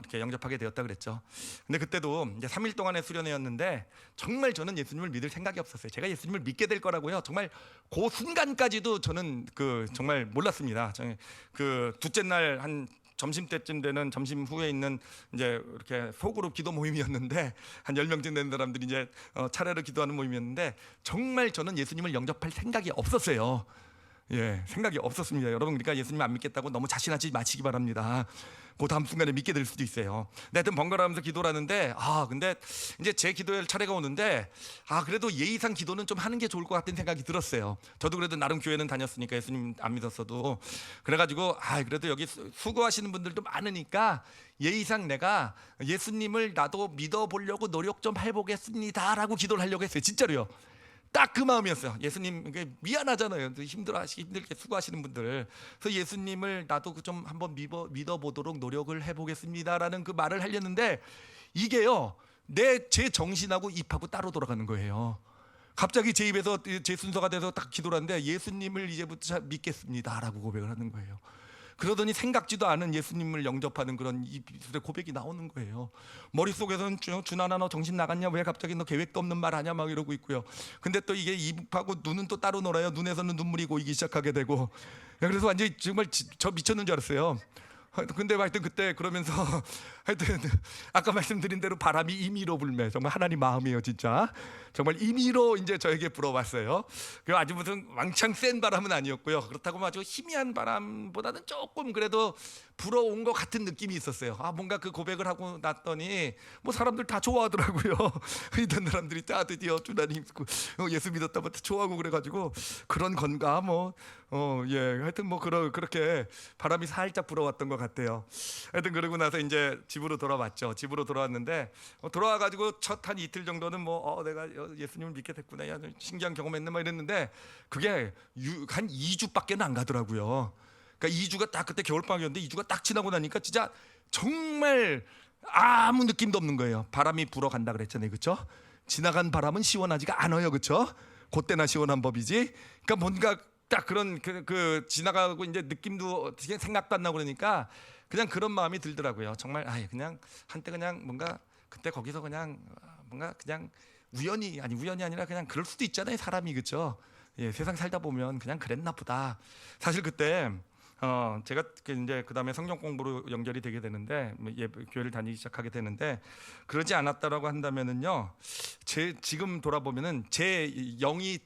이렇게 영접하게 되었다 그랬죠. 근데 그때도 이제 3일 동안의 수련회였는데 정말 저는 예수님을 믿을 생각이 없었어요. 제가 예수님을 믿게 될 거라고요, 정말 그 순간까지도 저는 정말 몰랐습니다. 그 둘째 날 한 점심 때쯤 되는, 점심 후에 있는 이제 이렇게 소그룹 기도 모임이었는데 한 10명쯤 되는 사람들이 이제 차례로 기도하는 모임이었는데 정말 저는 예수님을 영접할 생각이 없었어요. 예, 생각이 없었습니다. 여러분, 그러니까 예수님 안 믿겠다고 너무 자신하지 마시기 바랍니다. 그 다음 순간에 믿게 될 수도 있어요. 근데 하여튼 번갈아가면서 기도를 하는데 근데 이제 제 기도할 차례가 오는데 그래도 예의상 기도는 좀 하는 게 좋을 것 같은 생각이 들었어요. 저도 그래도 나름 교회는 다녔으니까, 예수님 안 믿었어도. 그래가지고 그래도 여기 수고하시는 분들도 많으니까 예의상 내가 예수님을 나도 믿어보려고 노력 좀 해보겠습니다 라고 기도를 하려고 했어요. 진짜로요. 딱 그 마음이었어요. 예수님, 미안하잖아요. 힘들게 수고하시는 분들. 그래서 예수님을 나도 좀 한번 믿어보도록 노력을 해보겠습니다라는 그 말을 하려는데, 이게요, 제 정신하고 입하고 따로 돌아가는 거예요. 갑자기 제 입에서 제 순서가 돼서 딱 기도를 하는데, 예수님을 이제부터 믿겠습니다라고 고백을 하는 거예요. 그러더니 생각지도 않은 예수님을 영접하는 그런 입술의 고백이 나오는 거예요. 머릿속에서는 준하나 너 정신 나갔냐, 왜 갑자기 너 계획도 없는 말 하냐 막 이러고 있고요. 근데 또 이게 입하고 눈은 또 따로 놀아요. 눈에서는 눈물이 고이기 시작하게 되고, 그래서 완전히 정말 저 미쳤는 줄 알았어요. 근데 하여튼 그때 그러면서 하여튼 아까 말씀드린 대로 바람이 임의로 불매, 정말 하나님 마음이에요. 진짜 정말 임의로 이제 저에게 불어왔어요. 그 아주 무슨 왕창 센 바람은 아니었고요. 그렇다고 아주 희미한 바람보다는 조금 그래도 불어온 것 같은 느낌이 있었어요. 뭔가 그 고백을 하고 났더니 뭐 사람들 다 좋아하더라고요. 있던 사람들이 드디어 주나님 예수 믿었다부터 좋아하고 그래가지고 그런 건가 하여튼 그렇게 바람이 살짝 불어왔던 것 같아요. 하여튼 그러고 나서 이제 집으로 돌아왔죠. 집으로 돌아왔는데 돌아와가지고 첫 한 이틀 정도는 내가 예수님을 믿게 됐구나, 야, 신기한 경험했네 막 이랬는데, 그게 한 2주밖에는 안 가더라고요. 그러니까 2주가 딱, 그때 겨울방학이었는데 2주가 딱 지나고 나니까 진짜 정말 아무 느낌도 없는 거예요. 바람이 불어간다 그랬잖아요, 그렇죠? 지나간 바람은 시원하지가 않아요, 그렇죠? 그때나 시원한 법이지. 그러니까 뭔가 딱 그런 지나가고 이제 느낌도 생각도 안 나고 그러니까 그냥 그런 마음이 들더라고요. 정말 그냥 한때 그냥 뭔가 그때 거기서 그냥 뭔가 그냥 우연이 아니라 그냥 그럴 수도 있잖아요, 사람이, 그렇죠? 예, 세상 살다 보면 그냥 그랬나 보다. 사실 그때 제가 이제 그 다음에 성경 공부로 연결이 되게 되는데, 교회를 다니기 시작하게 되는데, 그러지 않았다라고 한다면은요, 지금 돌아보면은 제 영이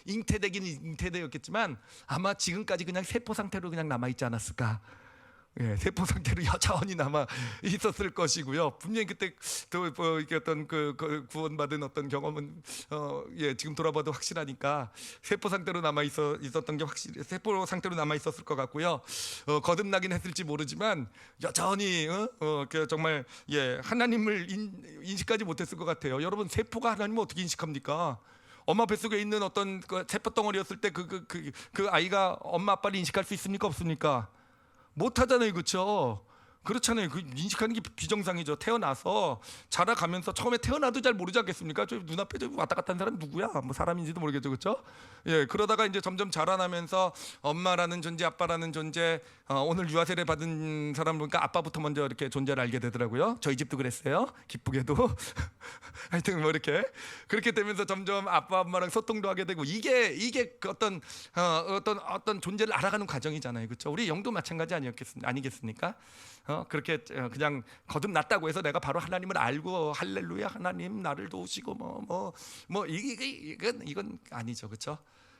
잉태되긴 잉태되었겠지만 아마 지금까지 그냥 세포 상태로 그냥 남아 있지 않았을까. 세포 상태로 여전히 남아 있었을 것이고요. 분명히 그때 또 이게 어떤 그 구원받은 어떤 경험은 지금 돌아봐도 확실하니까 세포 상태로 남아 있었던 게 확실히 세포 상태로 남아 있었을 것 같고요. 거듭나긴 했을지 모르지만 여전히 정말 하나님을 인식하지 못했을 것 같아요. 여러분, 세포가 하나님을 어떻게 인식합니까? 엄마 뱃속에 있는 어떤 그 세포 덩어리였을 때 그 아이가 엄마 아빠를 인식할 수 있습니까, 없습니까? 못 하잖아요, 그렇죠? 그렇잖아요. 그 인식하는 게 비정상이죠. 태어나서 자라가면서 처음에 태어나도 잘 모르지 않겠습니까? 저 눈앞에 저 왔다 갔다 하는 사람 누구야? 뭐 사람인지도 모르겠죠, 그렇죠? 그러다가 이제 점점 자라나면서 엄마라는 존재, 아빠라는 존재, 오늘 유아 세례 받은 사람 보니까 아빠부터 먼저 이렇게 존재를 알게 되더라고요. 저희 집도 그랬어요. 기쁘게도. 하여튼 뭐 이렇게 그렇게 되면서 점점 아빠 엄마랑 소통도 하게 되고 이게 그 어떤 존재를 알아가는 과정이잖아요, 그렇죠? 우리 영도 마찬가지 아니겠습니까? 그렇게 그냥 거듭났다고 해서 내가 바로 하나님을 알고 할렐루야 하나님 나를 도우시고 이건 아니죠, 그렇죠?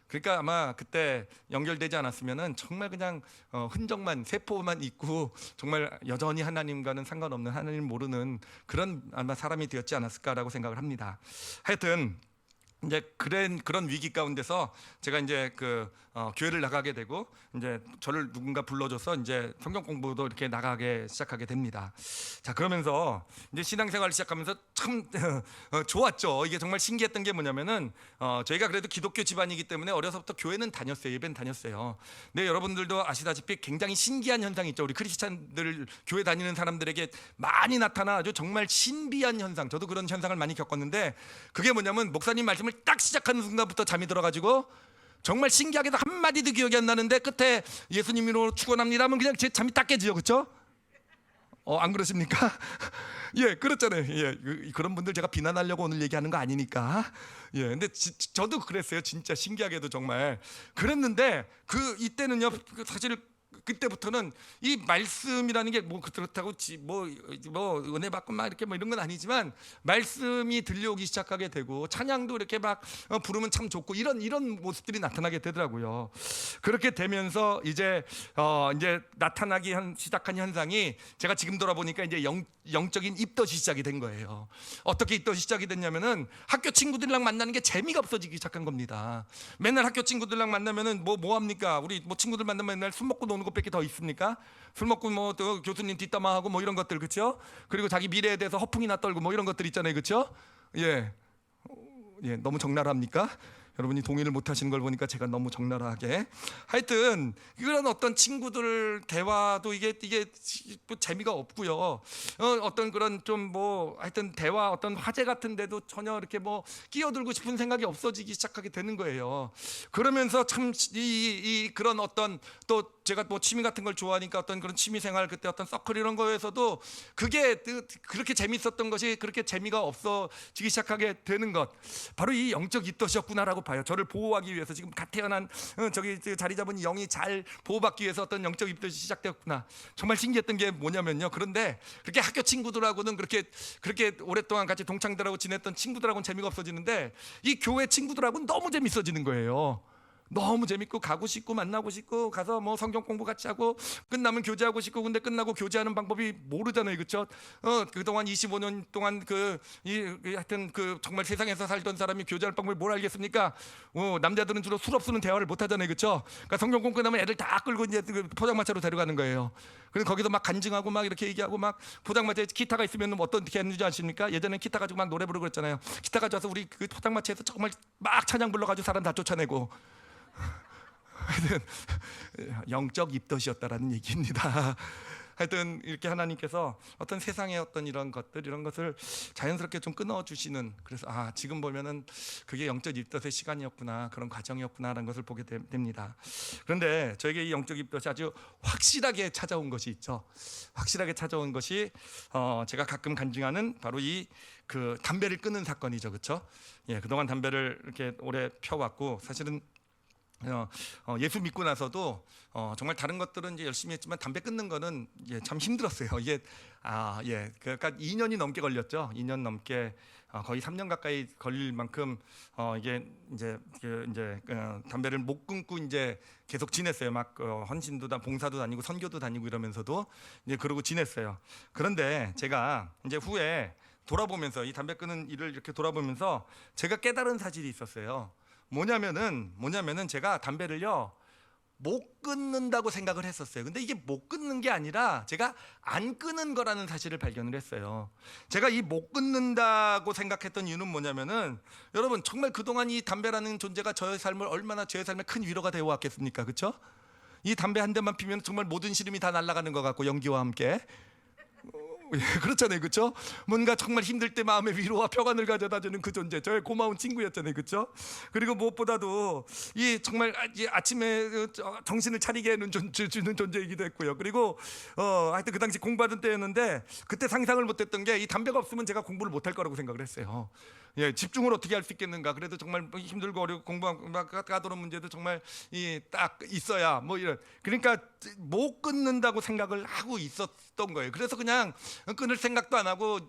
그러니까 아마 그때 연결되지 않았으면은 정말 그냥 흔적만 세포만 있고 정말 여전히 하나님과는 상관없는 하나님 모르는 그런 아마 사람이 되었지 않았을까라고 생각을 합니다. 하여튼 이제 그런 위기 가운데서 제가 이제 교회를 나가게 되고 이제 저를 누군가 불러줘서 이제 성경 공부도 이렇게 나가게 시작하게 됩니다. 자, 그러면서 이제 신앙생활을 시작하면서 참 좋았죠. 이게 정말 신기했던 게 뭐냐면은 저희가 그래도 기독교 집안이기 때문에 어려서부터 교회는 다녔어요. 예배는 다녔어요. 근데 여러분들도 아시다시피 굉장히 신기한 현상이 있죠. 우리 크리스찬들 교회 다니는 사람들에게 많이 나타나 아주 정말 신비한 현상. 저도 그런 현상을 많이 겪었는데 그게 뭐냐면 목사님 말씀을 딱 시작하는 순간부터 잠이 들어가지고 정말 신기하게도 한마디도 기억이 안 나는데 끝에 예수님으로 축원합니다 하면 그냥 제 잠이 딱 깨지죠, 그렇죠? 안 그러십니까? 그렇잖아요. 그런 분들 제가 비난하려고 오늘 얘기하는 거 아니니까. 근데 저도 그랬어요. 진짜 신기하게도 정말 그랬는데 이때는요, 사실 그때부터는 이 말씀이라는 게 뭐 그렇다고 뭐 은혜 받고 막 이렇게 뭐 이런 건 아니지만 말씀이 들려오기 시작하게 되고 찬양도 이렇게 막 부르면 참 좋고 이런 모습들이 나타나게 되더라고요. 그렇게 되면서 이제 나타나기 시작한 현상이 제가 지금 돌아보니까 이제 영적인 입덧이 시작이 된 거예요. 어떻게 입덧이 시작이 됐냐면은 학교 친구들이랑 만나는 게 재미가 없어지기 시작한 겁니다. 맨날 학교 친구들이랑 만나면은 뭐 합니까? 우리 뭐 친구들 만나면 맨날 술 먹고 노는 것밖에 더 있습니까? 술 먹고 뭐 또 교수님 뒷담화하고 뭐 이런 것들, 그렇죠? 그리고 자기 미래에 대해서 허풍이나 떨고 뭐 이런 것들 있잖아요, 그렇죠? 너무 적나라합니까? 여러분이 동의를 못 하시는 걸 보니까 제가 너무 적나라하게. 하여튼 이런 어떤 친구들 대화도 이게 뭐 재미가 없고요. 어떤 그런 좀 하여튼 대화 어떤 화제 같은데도 전혀 이렇게 뭐 끼어들고 싶은 생각이 없어지기 시작하게 되는 거예요. 그러면서 참 그런 어떤 또 제가 뭐 취미 같은 걸 좋아하니까 어떤 그런 취미 생활 그때 어떤 서클 이런 거에서도 그게 그렇게 재밌었던 것이 그렇게 재미가 없어지기 시작하게 되는 것, 바로 이 영적 입덧이었구나라고 봐요. 저를 보호하기 위해서 지금 갓 태어난 저기 자리 잡은 영이 잘 보호받기 위해서 어떤 영적 입덧이 시작되었구나. 정말 신기했던 게 뭐냐면요. 그런데 그렇게 학교 친구들하고는 그렇게 오랫동안 같이 동창들하고 지냈던 친구들하고는 재미가 없어지는데 이 교회 친구들하고는 너무 재밌어지는 거예요. 너무 재밌고 가고 싶고 만나고 싶고 가서 뭐 성경 공부 같이 하고 끝나면 교제하고 싶고, 근데 끝나고 교제하는 방법이 모르잖아요, 그렇죠? 그동안 25년 동안 하여튼 정말 세상에서 살던 사람이 교제할 방법을 뭘 알겠습니까? 남자들은 주로 술 없으면 대화를 못 하잖아요, 그렇죠? 그러니까 성경 공부 끝나면 애들 다 끌고 이제 포장마차로 데려가는 거예요. 그래서 거기서 막 간증하고 막 이렇게 얘기하고 막 포장마차에 기타가 있으면 어떻게 했는지 아십니까? 예전에 기타 가지고 막 노래 부르고 그랬잖아요. 기타 가져와서 우리 그 포장마차에서 정말 막 찬양 불러가지고 사람 다 쫓아내고. 하여튼 영적 입덧이었다라는 얘기입니다. 하여튼 이렇게 하나님께서 어떤 세상의 어떤 이런 것을 자연스럽게 좀 끊어주시는, 그래서 지금 보면은 그게 영적 입덧의 시간이었구나, 그런 과정이었구나라는 것을 보게 됩니다. 그런데 저에게 이 영적 입덧이 아주 확실하게 찾아온 것이 있죠. 확실하게 찾아온 것이 제가 가끔 간증하는 바로 담배를 끊는 사건이죠, 그렇죠? 그동안 담배를 이렇게 오래 펴왔고, 사실은 예수 믿고 나서도 정말 다른 것들은 이제 열심히 했지만 담배 끊는 거는 참 힘들었어요. 이게 그러니까 2년이 넘게 걸렸죠. 2년 넘게 거의 3년 가까이 걸릴 만큼 이게 이제 담배를 못 끊고 이제 계속 지냈어요. 막 헌신도 다 봉사도 다니고 선교도 다니고 이러면서도 이제 그러고 지냈어요. 그런데 제가 이제 후에 돌아보면서 이 담배 끊는 일을 이렇게 돌아보면서 제가 깨달은 사실이 있었어요. 뭐냐면은 제가 담배를요 못 끊는다고 생각을 했었어요. 근데 이게 못 끊는 게 아니라 제가 안 끊은 거라는 사실을 발견을 했어요. 제가 이 못 끊는다고 생각했던 이유는 뭐냐면은 여러분 정말 그동안 이 담배라는 존재가 저의 삶을 얼마나 저의 삶에 큰 위로가 되어 왔겠습니까? 그렇죠? 이 담배 한 대만 피면 정말 모든 시름이 다 날아가는 것 같고 연기와 함께 그렇잖아요, 그렇죠? 뭔가 정말 힘들 때 마음의 위로와 평안을 가져다주는 그 존재, 저의 고마운 친구였잖아요, 그렇죠? 그리고 무엇보다도 이 정말 아침에 정신을 차리게 주는 존재이기도 했고요. 그리고 하여튼 그 당시 공부하던 때였는데 그때 상상을 못했던 게 이 담배가 없으면 제가 공부를 못할 거라고 생각을 했어요. 집중을 어떻게 할 수 있겠는가? 그래도 정말 힘들고 어렵고 공부하도록 문제도 정말 딱 있어야 뭐 이런. 그러니까 못 끊는다고 생각을 하고 있었던 거예요. 그래서 그냥 끊을 생각도 안 하고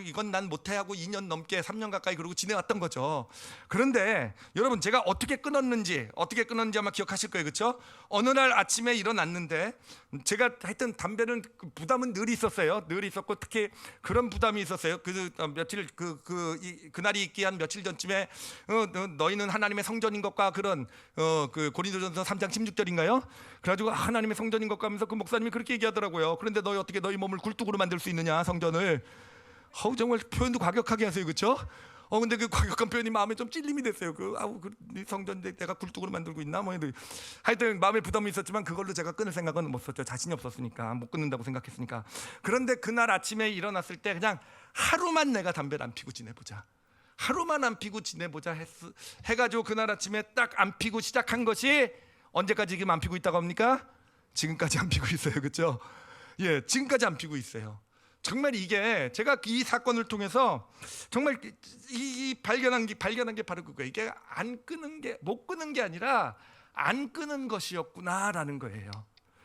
이건 난 못해 하고 2년 넘게 3년 가까이 그러고 지내왔던 거죠. 그런데 여러분 제가 어떻게 끊었는지 아마 기억하실 거예요, 그렇죠? 어느 날 아침에 일어났는데 제가 하여튼 담배는 부담은 늘 있었어요. 늘 있었고 특히 그런 부담이 있었어요. 며칠 그날이 있기 한 며칠 전쯤에 너희는 하나님의 성전인 것과 그런 그 고린도전서 3장 16절인가요? 그래가지고 하나님의 성전인 것과 하면서 그 목사님이 그렇게 얘기하더라고요. 그런데 너희 어떻게 너희 몸을 굴뚝으로 만들 수 있느냐 성전을. 정말 표현도 과격하게 하세요, 그렇죠? 근데 그 과격한 표현이 마음에 좀 찔림이 됐어요. 성전 내가 굴뚝으로 만들고 있나 뭐 하여튼 마음에 부담이 있었지만 그걸로 제가 끊을 생각은 못 썼죠. 자신이 없었으니까, 못 끊는다고 생각했으니까. 그런데 그날 아침에 일어났을 때 그냥 하루만 내가 담배를 안 피고 지내보자. 하루만 안 피고 지내보자 해가지고 그날 아침에 딱 안 피고 시작한 것이 언제까지 지금 안 피고 있다고 합니까? 지금까지 안 피고 있어요, 그렇죠? 지금까지 안 피고 있어요. 정말 이게 제가 이 사건을 통해서 정말 이 발견한 게 바로 그거예요. 이게 못 끊는 게 아니라 안 끊는 것이었구나라는 거예요.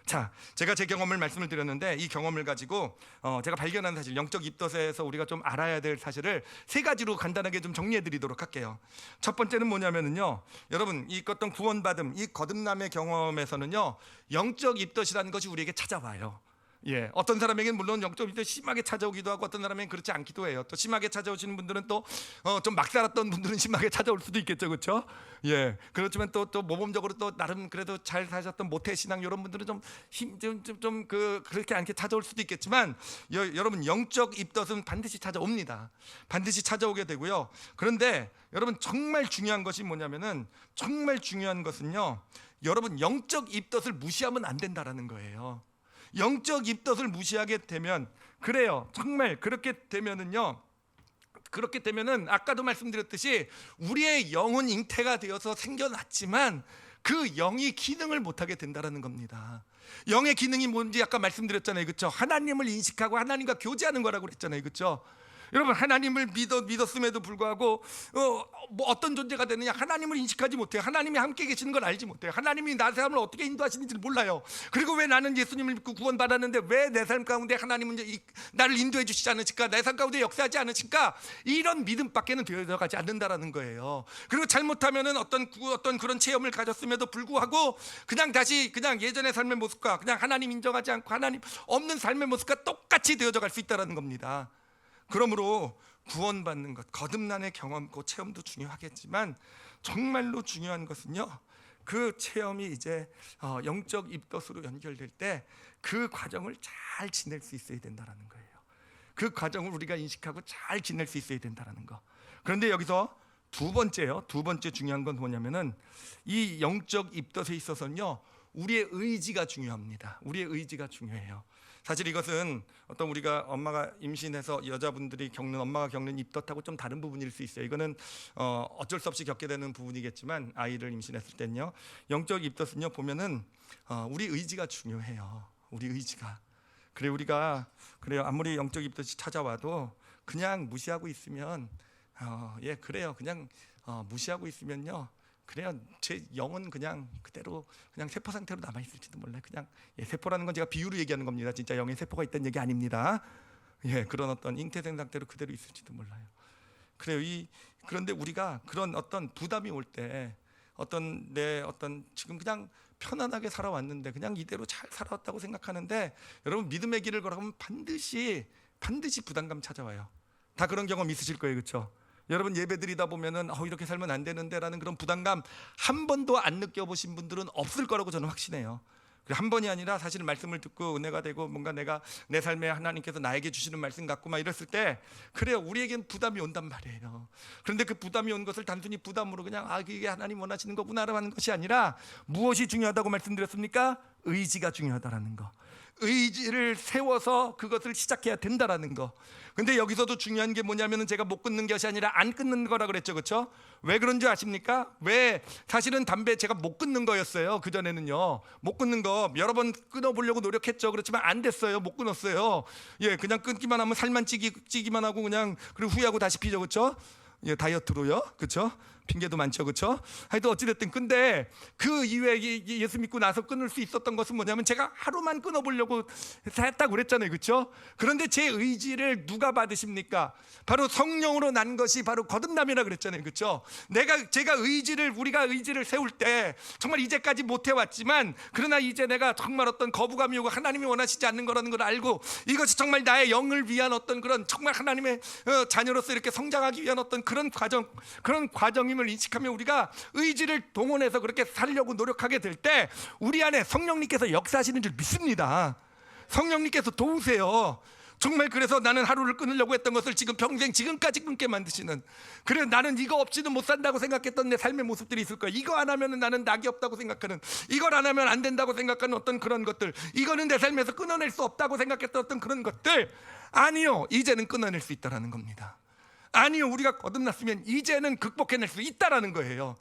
자, 제가 제 경험을 말씀을 드렸는데 이 경험을 가지고 제가 발견한 사실, 영적 입덧에서 우리가 좀 알아야 될 사실을 세 가지로 간단하게 좀 정리해 드리도록 할게요. 첫 번째는 뭐냐면은요, 여러분 이 어떤 구원받음, 이 거듭남의 경험에서는요 영적 입덧이라는 것이 우리에게 찾아와요. 어떤 사람에게는 물론 영적 입덧이 심하게 찾아오기도 하고 어떤 사람에게는 그렇지 않기도 해요. 또 심하게 찾아오시는 분들은 또 좀 막 살았던 분들은 심하게 찾아올 수도 있겠죠, 그렇죠? 그렇지만 또 모범적으로 또 나름 그래도 잘 사셨던 모태 신앙 이런 분들은 그렇게 않게 찾아올 수도 있겠지만 여러분 영적 입덧은 반드시 찾아옵니다. 반드시 찾아오게 되고요. 그런데 여러분 정말 중요한 것이 뭐냐면은 정말 중요한 것은요, 여러분 영적 입덧을 무시하면 안 된다라는 거예요. 영적 입덧을 무시하게 되면 그래요. 정말 그렇게 되면은 아까도 말씀드렸듯이 우리의 영은 잉태가 되어서 생겨났지만 그 영이 기능을 못하게 된다라는 겁니다. 영의 기능이 뭔지 아까 말씀드렸잖아요, 그렇죠? 하나님을 인식하고 하나님과 교제하는 거라고 그랬잖아요, 그렇죠? 여러분 하나님을 믿었음에도 불구하고 어떤 존재가 되느냐? 하나님을 인식하지 못해요. 하나님이 함께 계시는 걸 알지 못해요. 하나님이 나 삶을 어떻게 인도하시는지를 몰라요. 그리고 왜 나는 예수님을 믿고 구원받았는데 왜 내 삶 가운데 하나님은 나를 인도해 주시지 않으실까? 내 삶 가운데 역사하지 않으실까? 이런 믿음밖에는 되어가지 않는다라는 거예요. 그리고 잘못하면은 어떤 그런 체험을 가졌음에도 불구하고 그냥 다시 그냥 예전의 삶의 모습과 그냥 하나님 인정하지 않고 하나님 없는 삶의 모습과 똑같이 되어져 갈 수 있다라는 겁니다. 그러므로 구원받는 것, 거듭남의 경험, 그 체험도 중요하겠지만 정말로 중요한 것은요, 그 체험이 이제 영적 입덧으로 연결될 때 그 과정을 잘 지낼 수 있어야 된다는 거예요. 그 과정을 우리가 인식하고 잘 지낼 수 있어야 된다는 거. 그런데 여기서 두 번째 중요한 건 뭐냐면은 이 영적 입덧에 있어서는요, 우리의 의지가 중요합니다. 우리의 의지가 중요해요. 사실 이것은 어떤 우리가 엄마가 임신해서 여자분들이 엄마가 겪는 입덧하고 좀 다른 부분일 수 있어요. 이거는 어쩔 수 없이 겪게 되는 부분이겠지만 아이를 임신했을 때는요, 영적 입덧은요 보면은 우리 의지가 중요해요. 우리 의지가. 우리가 아무리 영적 입덧이 찾아와도 그냥 무시하고 있으면 그냥 무시하고 있으면요 그래요. 제 영은 그냥 그대로 그냥 세포 상태로 남아 있을지도 몰라요. 그냥 세포라는 건 제가 비유로 얘기하는 겁니다. 진짜 영에 세포가 있다는 얘기 아닙니다. 그런 어떤 잉태된 상태로 그대로 있을지도 몰라요. 그래요. 그런데 우리가 그런 어떤 부담이 올 때 내 지금 그냥 편안하게 살아왔는데 그냥 이대로 잘 살아왔다고 생각하는데, 여러분 믿음의 길을 걸어가면 반드시 부담감 찾아와요. 다 그런 경험 있으실 거예요, 그렇죠? 여러분 예배드리다 보면은 이렇게 살면 안 되는데라는 그런 부담감 한 번도 안 느껴보신 분들은 없을 거라고 저는 확신해요. 한 번이 아니라 사실 말씀을 듣고 은혜가 되고 뭔가 내가 내 삶에 하나님께서 나에게 주시는 말씀 갖고 막 이랬을 때, 그래요, 우리에겐 부담이 온단 말이에요. 그런데 그 부담이 온 것을 단순히 부담으로 그냥 이게 하나님 원하시는 거구나라는 것이 아니라, 무엇이 중요하다고 말씀드렸습니까? 의지가 중요하다라는 거. 의지를 세워서 그것을 시작해야 된다라는 거. 근데 여기서도 중요한 게 뭐냐면은 제가 못 끊는 것이 아니라 안 끊는 거라 그랬죠, 그렇죠? 왜 그런 줄 아십니까? 왜? 사실은 담배 제가 못 끊는 거였어요. 그 전에는요, 못 끊는 거 여러 번 끊어보려고 노력했죠. 그렇지만 안 됐어요. 못 끊었어요. 그냥 끊기만 하면 살만 찌기만 하고 그냥, 그리고 후회하고 다시 피죠, 그렇죠? 다이어트로요, 그렇죠? 핑계도 많죠, 그렇죠? 하여튼 어찌됐든, 근데 그 이후에 예수 믿고 나서 끊을 수 있었던 것은 뭐냐면, 제가 하루만 끊어보려고 했다고 그랬잖아요, 그렇죠? 그런데 제 의지를 누가 받으십니까? 바로 성령으로 난 것이 바로 거듭남이라 그랬잖아요, 그렇죠? 우리가 의지를 세울 때 정말 이제까지 못 해왔지만, 그러나 이제 내가 정말 어떤 거부감이 오고 하나님이 원하시지 않는 거라는 걸 알고, 이것이 정말 나의 영을 위한 어떤 그런 정말 하나님의 자녀로서 이렇게 성장하기 위한 어떤 그런 과정임을 인식하면, 우리가 의지를 동원해서 그렇게 살려고 노력하게 될 때 우리 안에 성령님께서 역사하시는 줄 믿습니다. 성령님께서 도우세요. 정말. 그래서 나는 하루를 끊으려고 했던 것을 지금까지 끊게 만드시는, 그래 나는 이거 없이는 못 산다고 생각했던 내 삶의 모습들이 있을 거야. 이거 안 하면 나는 낙이 없다고 생각하는, 이걸 안 하면 안 된다고 생각하는 어떤 그런 것들, 이거는 내 삶에서 끊어낼 수 없다고 생각했던 어떤 그런 것들, 아니요, 이제는 끊어낼 수 있다라는 겁니다. 아니요, 우리가 거듭났으면 이제는 극복해낼 수 있다라는 거예요.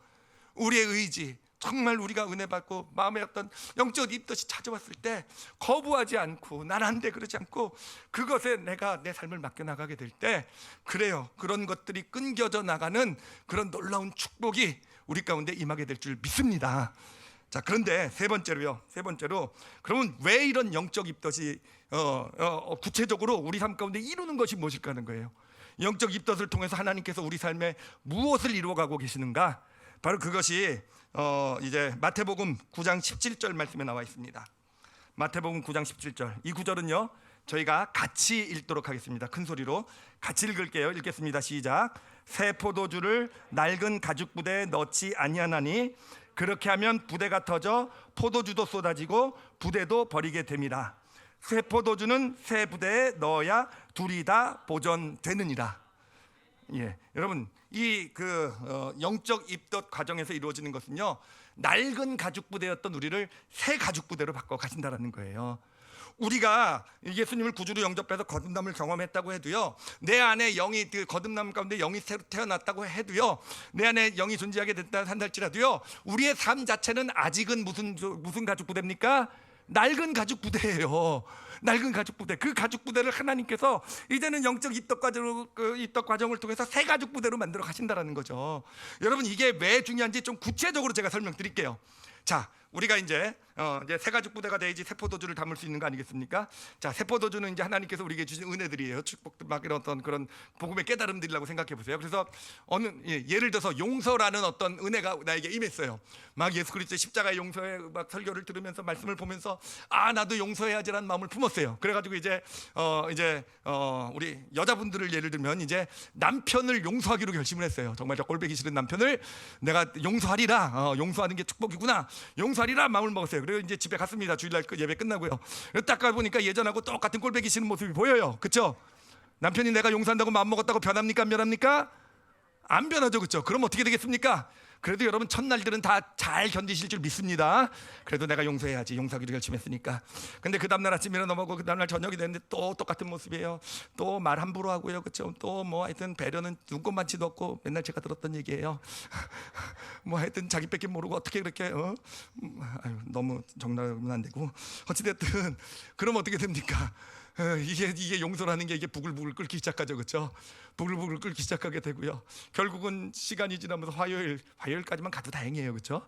우리의 의지, 정말 우리가 은혜 받고 마음에 어떤 영적 입덧이 찾아왔을 때 거부하지 않고, 난 안 돼 그러지 않고, 그것에 내가 내 삶을 맡겨나가게 될 때, 그래요, 그런 것들이 끊겨져 나가는 그런 놀라운 축복이 우리 가운데 임하게 될 줄 믿습니다. 자, 그런데 세 번째로 그러면 왜 이런 영적 입덧이 구체적으로 우리 삶 가운데 이루는 것이 무엇일까 하는 거예요. 영적 입덧을 통해서 하나님께서 우리 삶에 무엇을 이루어가고 계시는가? 바로 그것이 이제 마태복음 9장 17절 말씀에 나와 있습니다. 마태복음 9장 17절, 이 구절은요, 저희가 같이 읽도록 하겠습니다. 큰 소리로 같이 읽을게요. 읽겠습니다. 시작. 새 포도주를 낡은 가죽 부대에 넣지 아니하나니 그렇게 하면 부대가 터져 포도주도 쏟아지고 부대도 버리게 됨이라. 새 포도주는 새 부대에 넣어야 둘이 다 보존되느니라. 여러분, 이 영적 입덧 과정에서 이루어지는 것은요, 낡은 가죽 부대였던 우리를 새 가죽 부대로 바꿔 가신다라는 거예요. 우리가 예수님을 구주로 영접해서 거듭남을 경험했다고 해도요, 내 안에 영이, 그 거듭남 가운데 영이 새로 태어났다고 해도요, 내 안에 영이 존재하게 됐다 한달지라도요, 우리의 삶 자체는 아직은 무슨 가죽 부대입니까? 낡은 가죽 부대예요. 낡은 가죽 부대. 그 가죽 부대를 하나님께서 이제는 영적 입덧 과정을 통해서 새 가죽 부대로 만들어 가신다라는 거죠. 여러분, 이게 왜 중요한지 좀 구체적으로 제가 설명드릴게요. 자, 우리가 이제 새 가죽 부대가 돼야지 새 포도주를 담을 수 있는 거 아니겠습니까? 자, 새 포도주는 이제 하나님께서 우리에게 주신 은혜들이에요. 축복들, 막 이런 어떤 그런 복음의 깨달음들이라고 생각해 보세요. 그래서 예를 들어서 용서라는 어떤 은혜가 나에게 임했어요. 막 예수 그리스도의 십자가의 용서의 막 설교를 들으면서 말씀을 보면서 나도 용서해야지라는 마음을 품었어요. 그래가지고 이제 우리 여자분들을 예를 들면 이제 남편을 용서하기로 결심을 했어요. 정말 저 꼴보기 싫은 남편을 내가 용서하리라. 용서하는 게 축복이구나. 용서하리라 마음을 먹었어요. 그리고 이제 집에 갔습니다. 주일날 예배 끝나고요. 딱 가보니까 예전하고 똑같은 꼴보기 싫은 모습이 보여요. 그렇죠? 남편이 내가 용서한다고 마음 먹었다고 변합니까? 안 변합니까? 안 변하죠, 그렇죠? 그럼 어떻게 되겠습니까? 그래도 여러분, 첫날들은 다 잘 견디실 줄 믿습니다. 그래도 내가 용서해야지, 용서하기로 결심했으니까. 근데 그 다음날 아침에 일어나고 그 다음날 저녁이 됐는데 또 똑같은 모습이에요. 또 말 함부로 하고요, 그렇죠? 또 뭐 하여튼 배려는 눈꼽만치도 없고, 맨날 제가 들었던 얘기예요. 뭐 하여튼 자기밖에 모르고 어떻게 그렇게 너무 정나면 안 되고, 어찌됐든 그럼 어떻게 됩니까? 이게 용서라는 게 이게 부글부글 끓기 시작하죠, 그렇죠? 부글부글 끓기 시작하게 되고요. 결국은 시간이 지나면서 화요일까지만 가도 다행이에요, 그렇죠?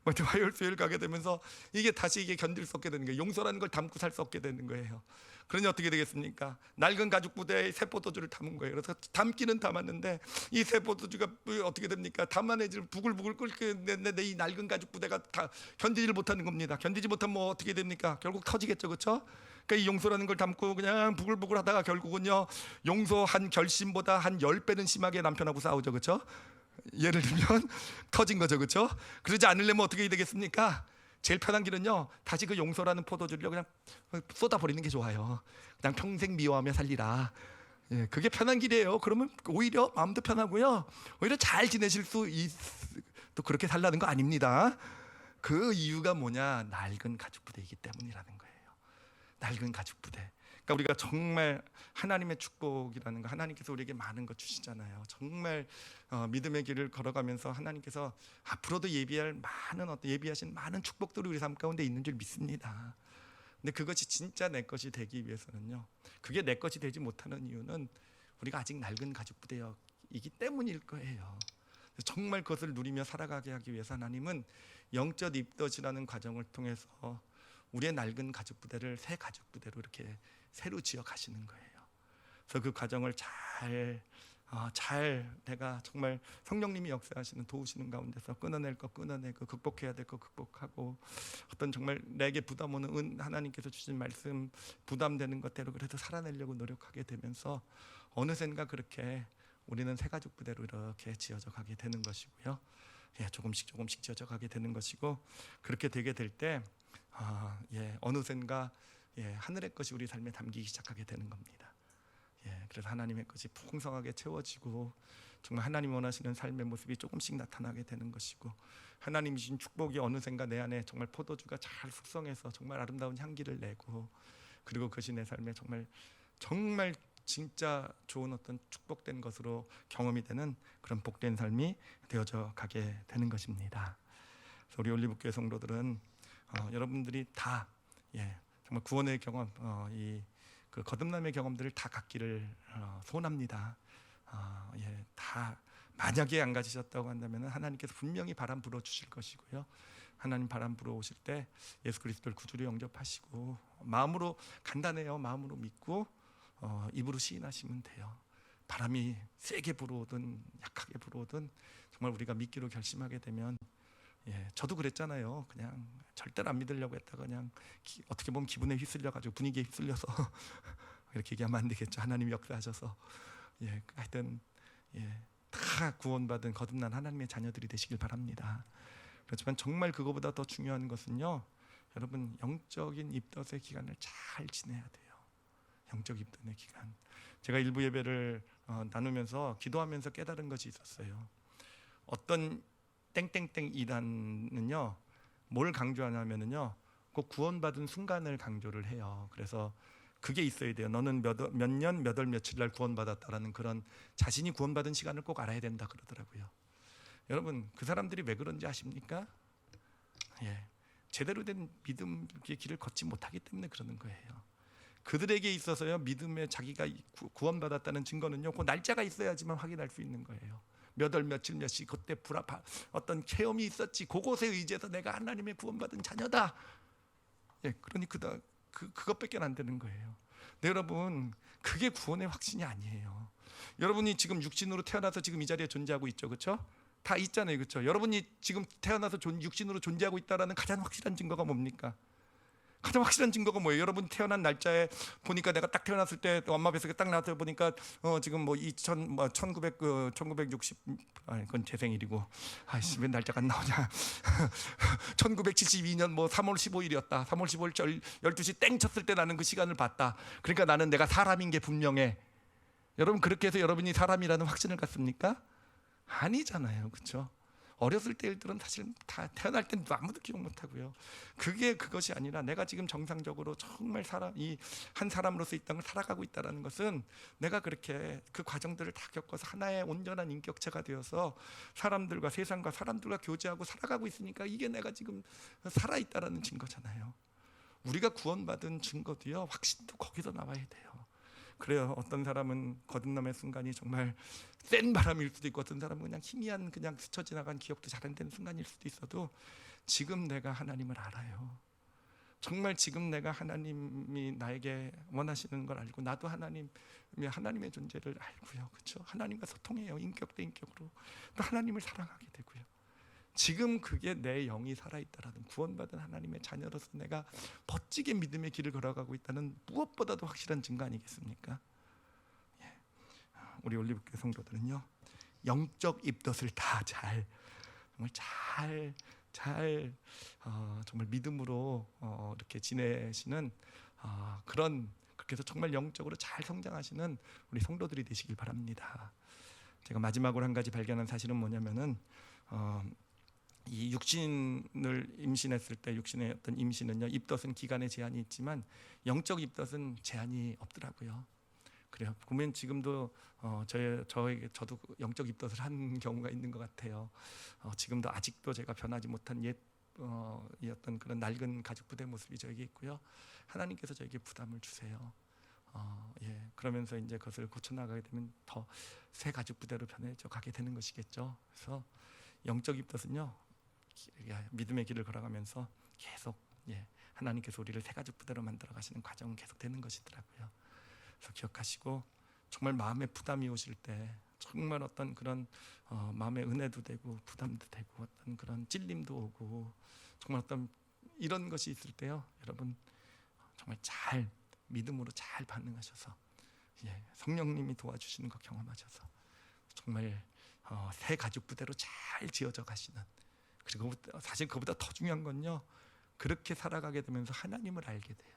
화요일 수요일 가게 되면서 이게 다시 이게 견딜 수 없게 되는 거예요. 용서라는 걸 담고 살 수 없게 되는 거예요. 그러니 어떻게 되겠습니까? 낡은 가죽 부대에 새 포도주를 담은 거예요. 그래서 담기는 담았는데 이 새 포도주가 어떻게 됩니까? 담아내질 부글부글 끓게 됐는데 이 낡은 가죽 부대가 다 견디지를 못하는 겁니다. 견디지 못하면 뭐 어떻게 됩니까? 결국 터지겠죠, 그렇죠? 그러니까 이 용서라는 걸 담고 그냥 부글부글 하다가 결국은요, 용서한 결심보다 한 10배는 심하게 남편하고 싸우죠, 그렇죠? 예를 들면 터진 거죠, 그렇죠? 그러지 않으려면 어떻게 되겠습니까? 제일 편한 길은요, 다시 그 용서라는 포도주를 그냥 쏟아버리는 게 좋아요. 그냥 평생 미워하며 살리라. 예, 그게 편한 길이에요. 그러면 오히려 마음도 편하고요, 오히려 잘 지내실 또 그렇게 살라는 거 아닙니다. 그 이유가 뭐냐? 낡은 가죽 부대이기 때문이라는 거예요. 낡은 가죽 부대. 그러니까 우리가 정말 하나님의 축복이라는 거, 하나님께서 우리에게 많은 것 주시잖아요. 정말 믿음의 길을 걸어가면서 하나님께서 앞으로도 예비하신 많은 축복들이 우리 삶 가운데 있는 줄 믿습니다. 근데 그것이 진짜 내 것이 되기 위해서는요, 그게 내 것이 되지 못하는 이유는 우리가 아직 낡은 가죽 부대이기 때문일 거예요. 정말 그것을 누리며 살아가게 하기 위해서 하나님은 영적 입덧이라는 과정을 통해서 우리의 낡은 가죽 부대를 새 가죽 부대로 이렇게 새로 지어 가시는 거예요. 그래서 그 과정을 잘 내가 정말 성령님이 역사하시는 도우시는 가운데서 끊어낼 거 끊어내고 극복해야 될 거 극복하고, 어떤 정말 내게 부담 오는 하나님께서 주신 말씀 부담되는 것대로 그래도 살아내려고 노력하게 되면서 어느샌가 그렇게 우리는 새 가죽 부대로 이렇게 지어져 가게 되는 것이고요. 조금씩 지어져 가게 되는 것이고, 그렇게 되게 될 때 어느샌가 하늘의 것이 우리 삶에 담기기 시작하게 되는 겁니다. 그래서 하나님의 것이 풍성하게 채워지고 정말 하나님 원하시는 삶의 모습이 조금씩 나타나게 되는 것이고, 하나님이 주신 축복이 어느샌가 내 안에 정말 포도주가 잘 숙성해서 정말 아름다운 향기를 내고, 그리고 그것이 내 삶에 정말 진짜 좋은 어떤 축복된 것으로 경험이 되는 그런 복된 삶이 되어져 가게 되는 것입니다. 그래서 우리 올리브교회 성도들은 여러분들이 다 정말 구원의 경험, 그 거듭남의 경험들을 다 갖기를 소원합니다. 다 만약에 안 가지셨다고 한다면 하나님께서 분명히 바람 불어 주실 것이고요. 하나님 바람 불어 오실 때 예수 그리스도를 구주로 영접하시고, 마음으로 간단해요. 마음으로 믿고 입으로 시인하시면 돼요. 바람이 세게 불어오든 약하게 불어오든 정말 우리가 믿기로 결심하게 되면, 저도 그랬잖아요. 그냥 절대로 안 믿으려고 했다가 그냥 어떻게 보면 기분에 휩쓸려가지고, 분위기에 휩쓸려서 이렇게 얘기하면 안 되겠죠. 하나님이 역사하셔서 하여튼 다 구원받은 거듭난 하나님의 자녀들이 되시길 바랍니다. 그렇지만 정말 그거보다 더 중요한 것은요, 여러분 영적인 입덧의 기간을 잘 지내야 돼요. 영적 입덧의 기간. 제가 일부 예배를 나누면서 기도하면서 깨달은 것이 있었어요. 어떤 땡땡땡 이단은요, 뭘 강조하냐면은요, 그 구원받은 순간을 강조를 해요. 그래서 그게 있어야 돼요. 너는 몇 년, 몇 월, 며칠 날 구원받았다라는 그런 자신이 구원받은 시간을 꼭 알아야 된다 그러더라고요. 여러분, 그 사람들이 왜 그런지 아십니까? 제대로 된 믿음의 길을 걷지 못하기 때문에 그러는 거예요. 그들에게 있어서요, 믿음에 자기가 구원받았다는 증거는요, 그 날짜가 있어야지만 확인할 수 있는 거예요. 몇 월 며칠 몇 시 그때 어떤 체험이 있었지, 그곳에 의지해서 내가 하나님의 구원받은 자녀다. 그러니 그것밖에 안 되는 거예요. 근데 여러분, 그게 구원의 확신이 아니에요. 여러분이 지금 육신으로 태어나서 지금 이 자리에 존재하고 있죠, 그렇죠? 다 있잖아요, 그렇죠? 여러분이 지금 태어나서 육신으로 존재하고 있다라는 가장 확실한 증거가 뭡니까? 가장 확실한 증거가 뭐예요? 여러분 태어난 날짜에 보니까, 내가 딱 태어났을 때 엄마 뱃속에 딱 나왔을 때 보니까 지금 뭐 1960 그건 제 생일이고, 왜 날짜가 안 나오냐? 1972년 뭐 3월 15일이었다. 3월 15일 12시 땡 쳤을 때 나는 그 시간을 봤다. 그러니까 나는 내가 사람인 게 분명해. 여러분, 그렇게 해서 여러분이 사람이라는 확신을 갖습니까? 아니잖아요, 그렇죠? 어렸을 때 일들은 사실 다 태어날 땐 아무도 기억 못하고요. 그것이 아니라 내가 지금 정상적으로 정말 한 사람으로서 이 땅을 살아가고 있다는 것은, 내가 그렇게 그 과정들을 다 겪어서 하나의 온전한 인격체가 되어서 사람들과, 세상과 사람들과 교제하고 살아가고 있으니까 이게 내가 지금 살아있다라는 증거잖아요. 우리가 구원받은 증거도요, 확신도 거기서 나와야 돼요. 그래요. 어떤 사람은 거듭남의 순간이 정말 센 바람일 수도 있고, 어떤 사람은 그냥 희미한 그냥 스쳐 지나간 기억도 잘 안 되는 순간일 수도 있어도, 지금 내가 하나님을 알아요. 정말 지금 내가 하나님이 나에게 원하시는 걸 알고, 나도 하나님의 존재를 알고요. 그렇죠? 하나님과 소통해요. 인격 대 인격으로. 또 하나님을 사랑하게 되고요. 지금 그게 내 영이 살아있다라는, 구원받은 하나님의 자녀로서 내가 멋지게 믿음의 길을 걸어가고 있다는 무엇보다도 확실한 증거 아니겠습니까? 예. 우리 올리브교회 성도들은요, 영적 입덧을 다 정말 정말 믿음으로 이렇게 지내시는 그렇게 해서 정말 영적으로 잘 성장하시는 우리 성도들이 되시길 바랍니다. 제가 마지막으로 한 가지 발견한 사실은 뭐냐면은, 이 육신을 임신했을 때, 육신의 어떤 임신은요, 입덧은 기간에 제한이 있지만 영적 입덧은 제한이 없더라고요. 그래요. 보면 지금도 저도 영적 입덧을 한 경우가 있는 것 같아요. 지금도 아직도 제가 변하지 못한 이 어떤 그런 낡은 가죽 부대 모습이 저에게 있고요. 하나님께서 저에게 부담을 주세요. 그러면서 이제 그것을 고쳐 나가게 되면 더 새 가죽 부대로 변해져 가게 되는 것이겠죠. 그래서 영적 입덧은요, 믿음의 길을 걸어가면서 계속 하나님께서 우리를 새 가죽 부대로 만들어 가시는 과정은 계속 되는 것이더라고요. 그래서 기억하시고, 정말 마음에 부담이 오실 때, 정말 어떤 그런 마음의 은혜도 되고 부담도 되고 어떤 그런 찔림도 오고, 정말 어떤 이런 것이 있을 때요, 여러분 정말 잘 믿음으로 잘 반응하셔서 성령님이 도와주시는 거 경험하셔서 정말 새 가죽 부대로 잘 지어져 가시는, 그리고 사실 그보다 더 중요한 건요, 그렇게 살아가게 되면서 하나님을 알게 돼요.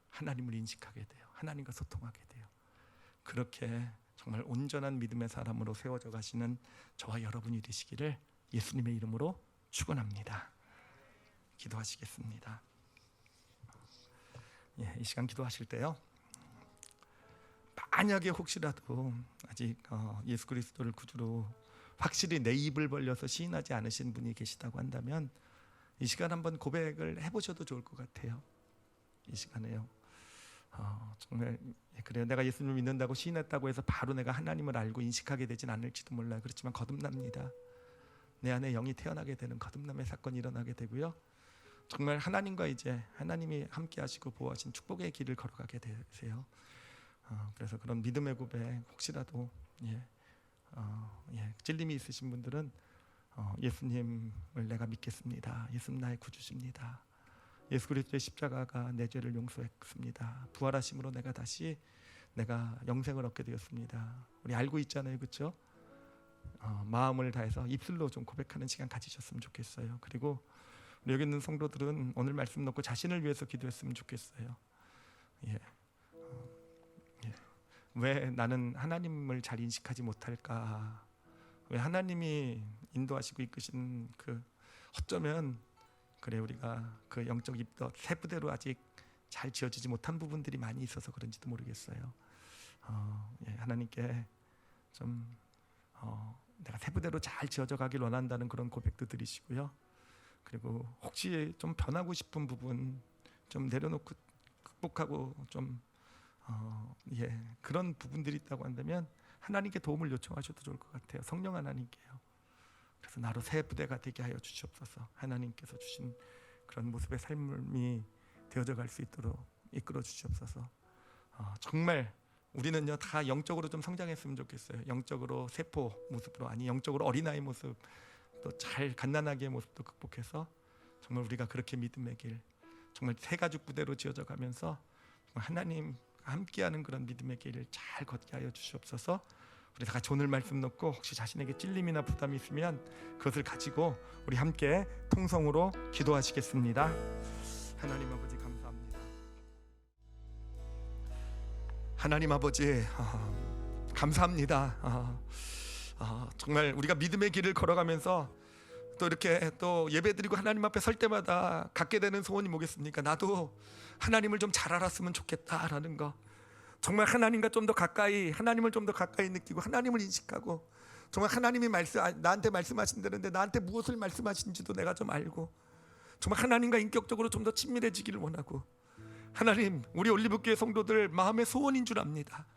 하나님을 인식하게 돼요. 하나님과 소통하게 돼요. 그렇게 정말 온전한 믿음의 사람으로 세워져 가시는 저와 여러분이 되시기를 예수님의 이름으로 축원합니다. 기도하시겠습니다. 이 시간 기도하실 때요, 만약에 혹시라도 아직 예수 그리스도를 구주로 확실히 내 입을 벌려서 시인하지 않으신 분이 계시다고 한다면, 이 시간 한번 고백을 해보셔도 좋을 것 같아요. 이 시간에요, 정말 그래요. 내가 예수님을 믿는다고 시인했다고 해서 바로 내가 하나님을 알고 인식하게 되진 않을지도 몰라요. 그렇지만 거듭납니다. 내 안에 영이 태어나게 되는 거듭남의 사건이 일어나게 되고요, 정말 하나님과 이제 하나님이 함께 하시고 보호하신 축복의 길을 걸어가게 되세요. 그래서 그런 믿음의 고백, 혹시라도 찔림이 있으신 분들은 예수님을 내가 믿겠습니다. 예수님 나의 구주십니다. 예수 그리스도의 십자가가 내 죄를 용서했습니다. 부활하심으로 내가 영생을 얻게 되었습니다. 우리 알고 있잖아요, 그렇죠? 마음을 다해서 입술로 좀 고백하는 시간 가지셨으면 좋겠어요. 그리고 우리 여기 있는 성도들은 오늘 말씀 놓고 자신을 위해서 기도했으면 좋겠어요. 왜 나는 하나님을 잘 인식하지 못할까? 왜 하나님이 인도하시고 이끄신 어쩌면 우리가 그 영적 입덧 새 부대로 아직 잘 지어지지 못한 부분들이 많이 있어서 그런지도 모르겠어요. 하나님께 좀 내가 새 부대로 잘 지어져 가길 원한다는 그런 고백도 드리시고요. 그리고 혹시 좀 변하고 싶은 부분 좀 내려놓고 극복하고 좀 그런 부분들이 있다고 한다면 하나님께 도움을 요청하셔도 좋을 것 같아요. 성령 하나님께요. 그래서 나로 새 부대가 되게 하여 주시옵소서. 하나님께서 주신 그런 모습의 삶이 되어져 갈 수 있도록 이끌어 주시옵소서. 정말 우리는요 다 영적으로 좀 성장했으면 좋겠어요. 영적으로 세포 모습으로, 아니 영적으로 어린아이 모습, 또 잘 갓난아기의 모습도 극복해서 정말 우리가 그렇게 믿음의 길, 정말 새 가죽 부대로 지어져 가면서 하나님과 함께하는 그런 믿음의 길을 잘 걷게 하여 주시옵소서. 우리 다 같이 오늘 말씀 놓고 혹시 자신에게 찔림이나 부담이 있으면 그것을 가지고 우리 함께 통성으로 기도하시겠습니다. 하나님 아버지 감사합니다. 하나님 아버지 감사합니다. 정말 우리가 믿음의 길을 걸어가면서 또 이렇게 또 예배드리고 하나님 앞에 설 때마다 갖게 되는 소원이 뭐겠습니까? 나도 하나님을 좀 잘 알았으면 좋겠다라는 거. 정말 하나님과 좀 더 가까이, 하나님을 좀 더 가까이 느끼고 하나님을 인식하고, 정말 하나님이 나한테 말씀하신다는데 나한테 무엇을 말씀하신지도 내가 좀 알고, 정말 하나님과 인격적으로 좀 더 친밀해지기를 원하고, 하나님 우리 올리브교회 성도들 마음의 소원인 줄 압니다.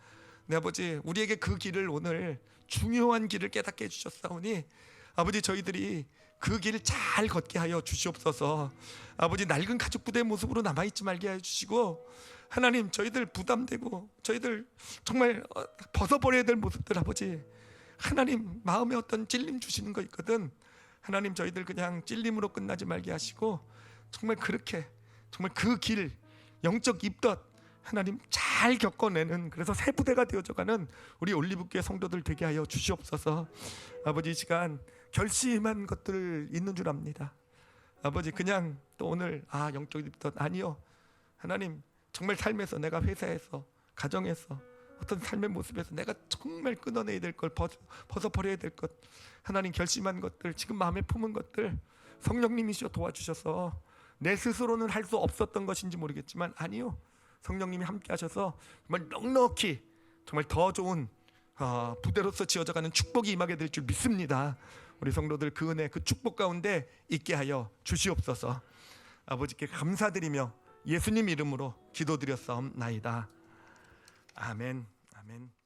내 아버지, 우리에게 그 길을, 오늘 중요한 길을 깨닫게 해주셨사오니 아버지, 저희들이 그 길을 잘 걷게 하여 주시옵소서. 아버지, 낡은 가죽 부대의 모습으로 남아있지 말게 해주시고, 하나님 저희들 부담되고 저희들 정말 벗어버려야 될 모습들, 아버지 하나님 마음에 어떤 찔림 주시는 거 있거든. 하나님 저희들 그냥 찔림으로 끝나지 말게 하시고, 정말 그렇게 정말 그 길 영적 입덧 하나님 잘 겪어내는, 그래서 새 부대가 되어져가는 우리 올리브교회 성도들 되게 하여 주시옵소서. 아버지, 이 시간 결심한 것들 있는 줄 압니다. 아버지, 그냥 또 오늘 영적 입덧 아니요, 하나님 정말 삶에서, 내가 회사에서, 가정에서, 어떤 삶의 모습에서 내가 정말 끊어내야 될 걸, 벗어버려야 될 것, 하나님 결심한 것들, 지금 마음에 품은 것들 성령님이시여 도와주셔서, 내 스스로는 할 수 없었던 것인지 모르겠지만 아니요, 성령님이 함께 하셔서 정말 넉넉히 정말 더 좋은 부대로서 지어져가는 축복이 임하게 될 줄 믿습니다. 우리 성도들 그 은혜, 그 축복 가운데 있게 하여 주시옵소서. 아버지께 감사드리며 예수님 이름으로 기도드렸사옵나이다. 아멘. 아멘.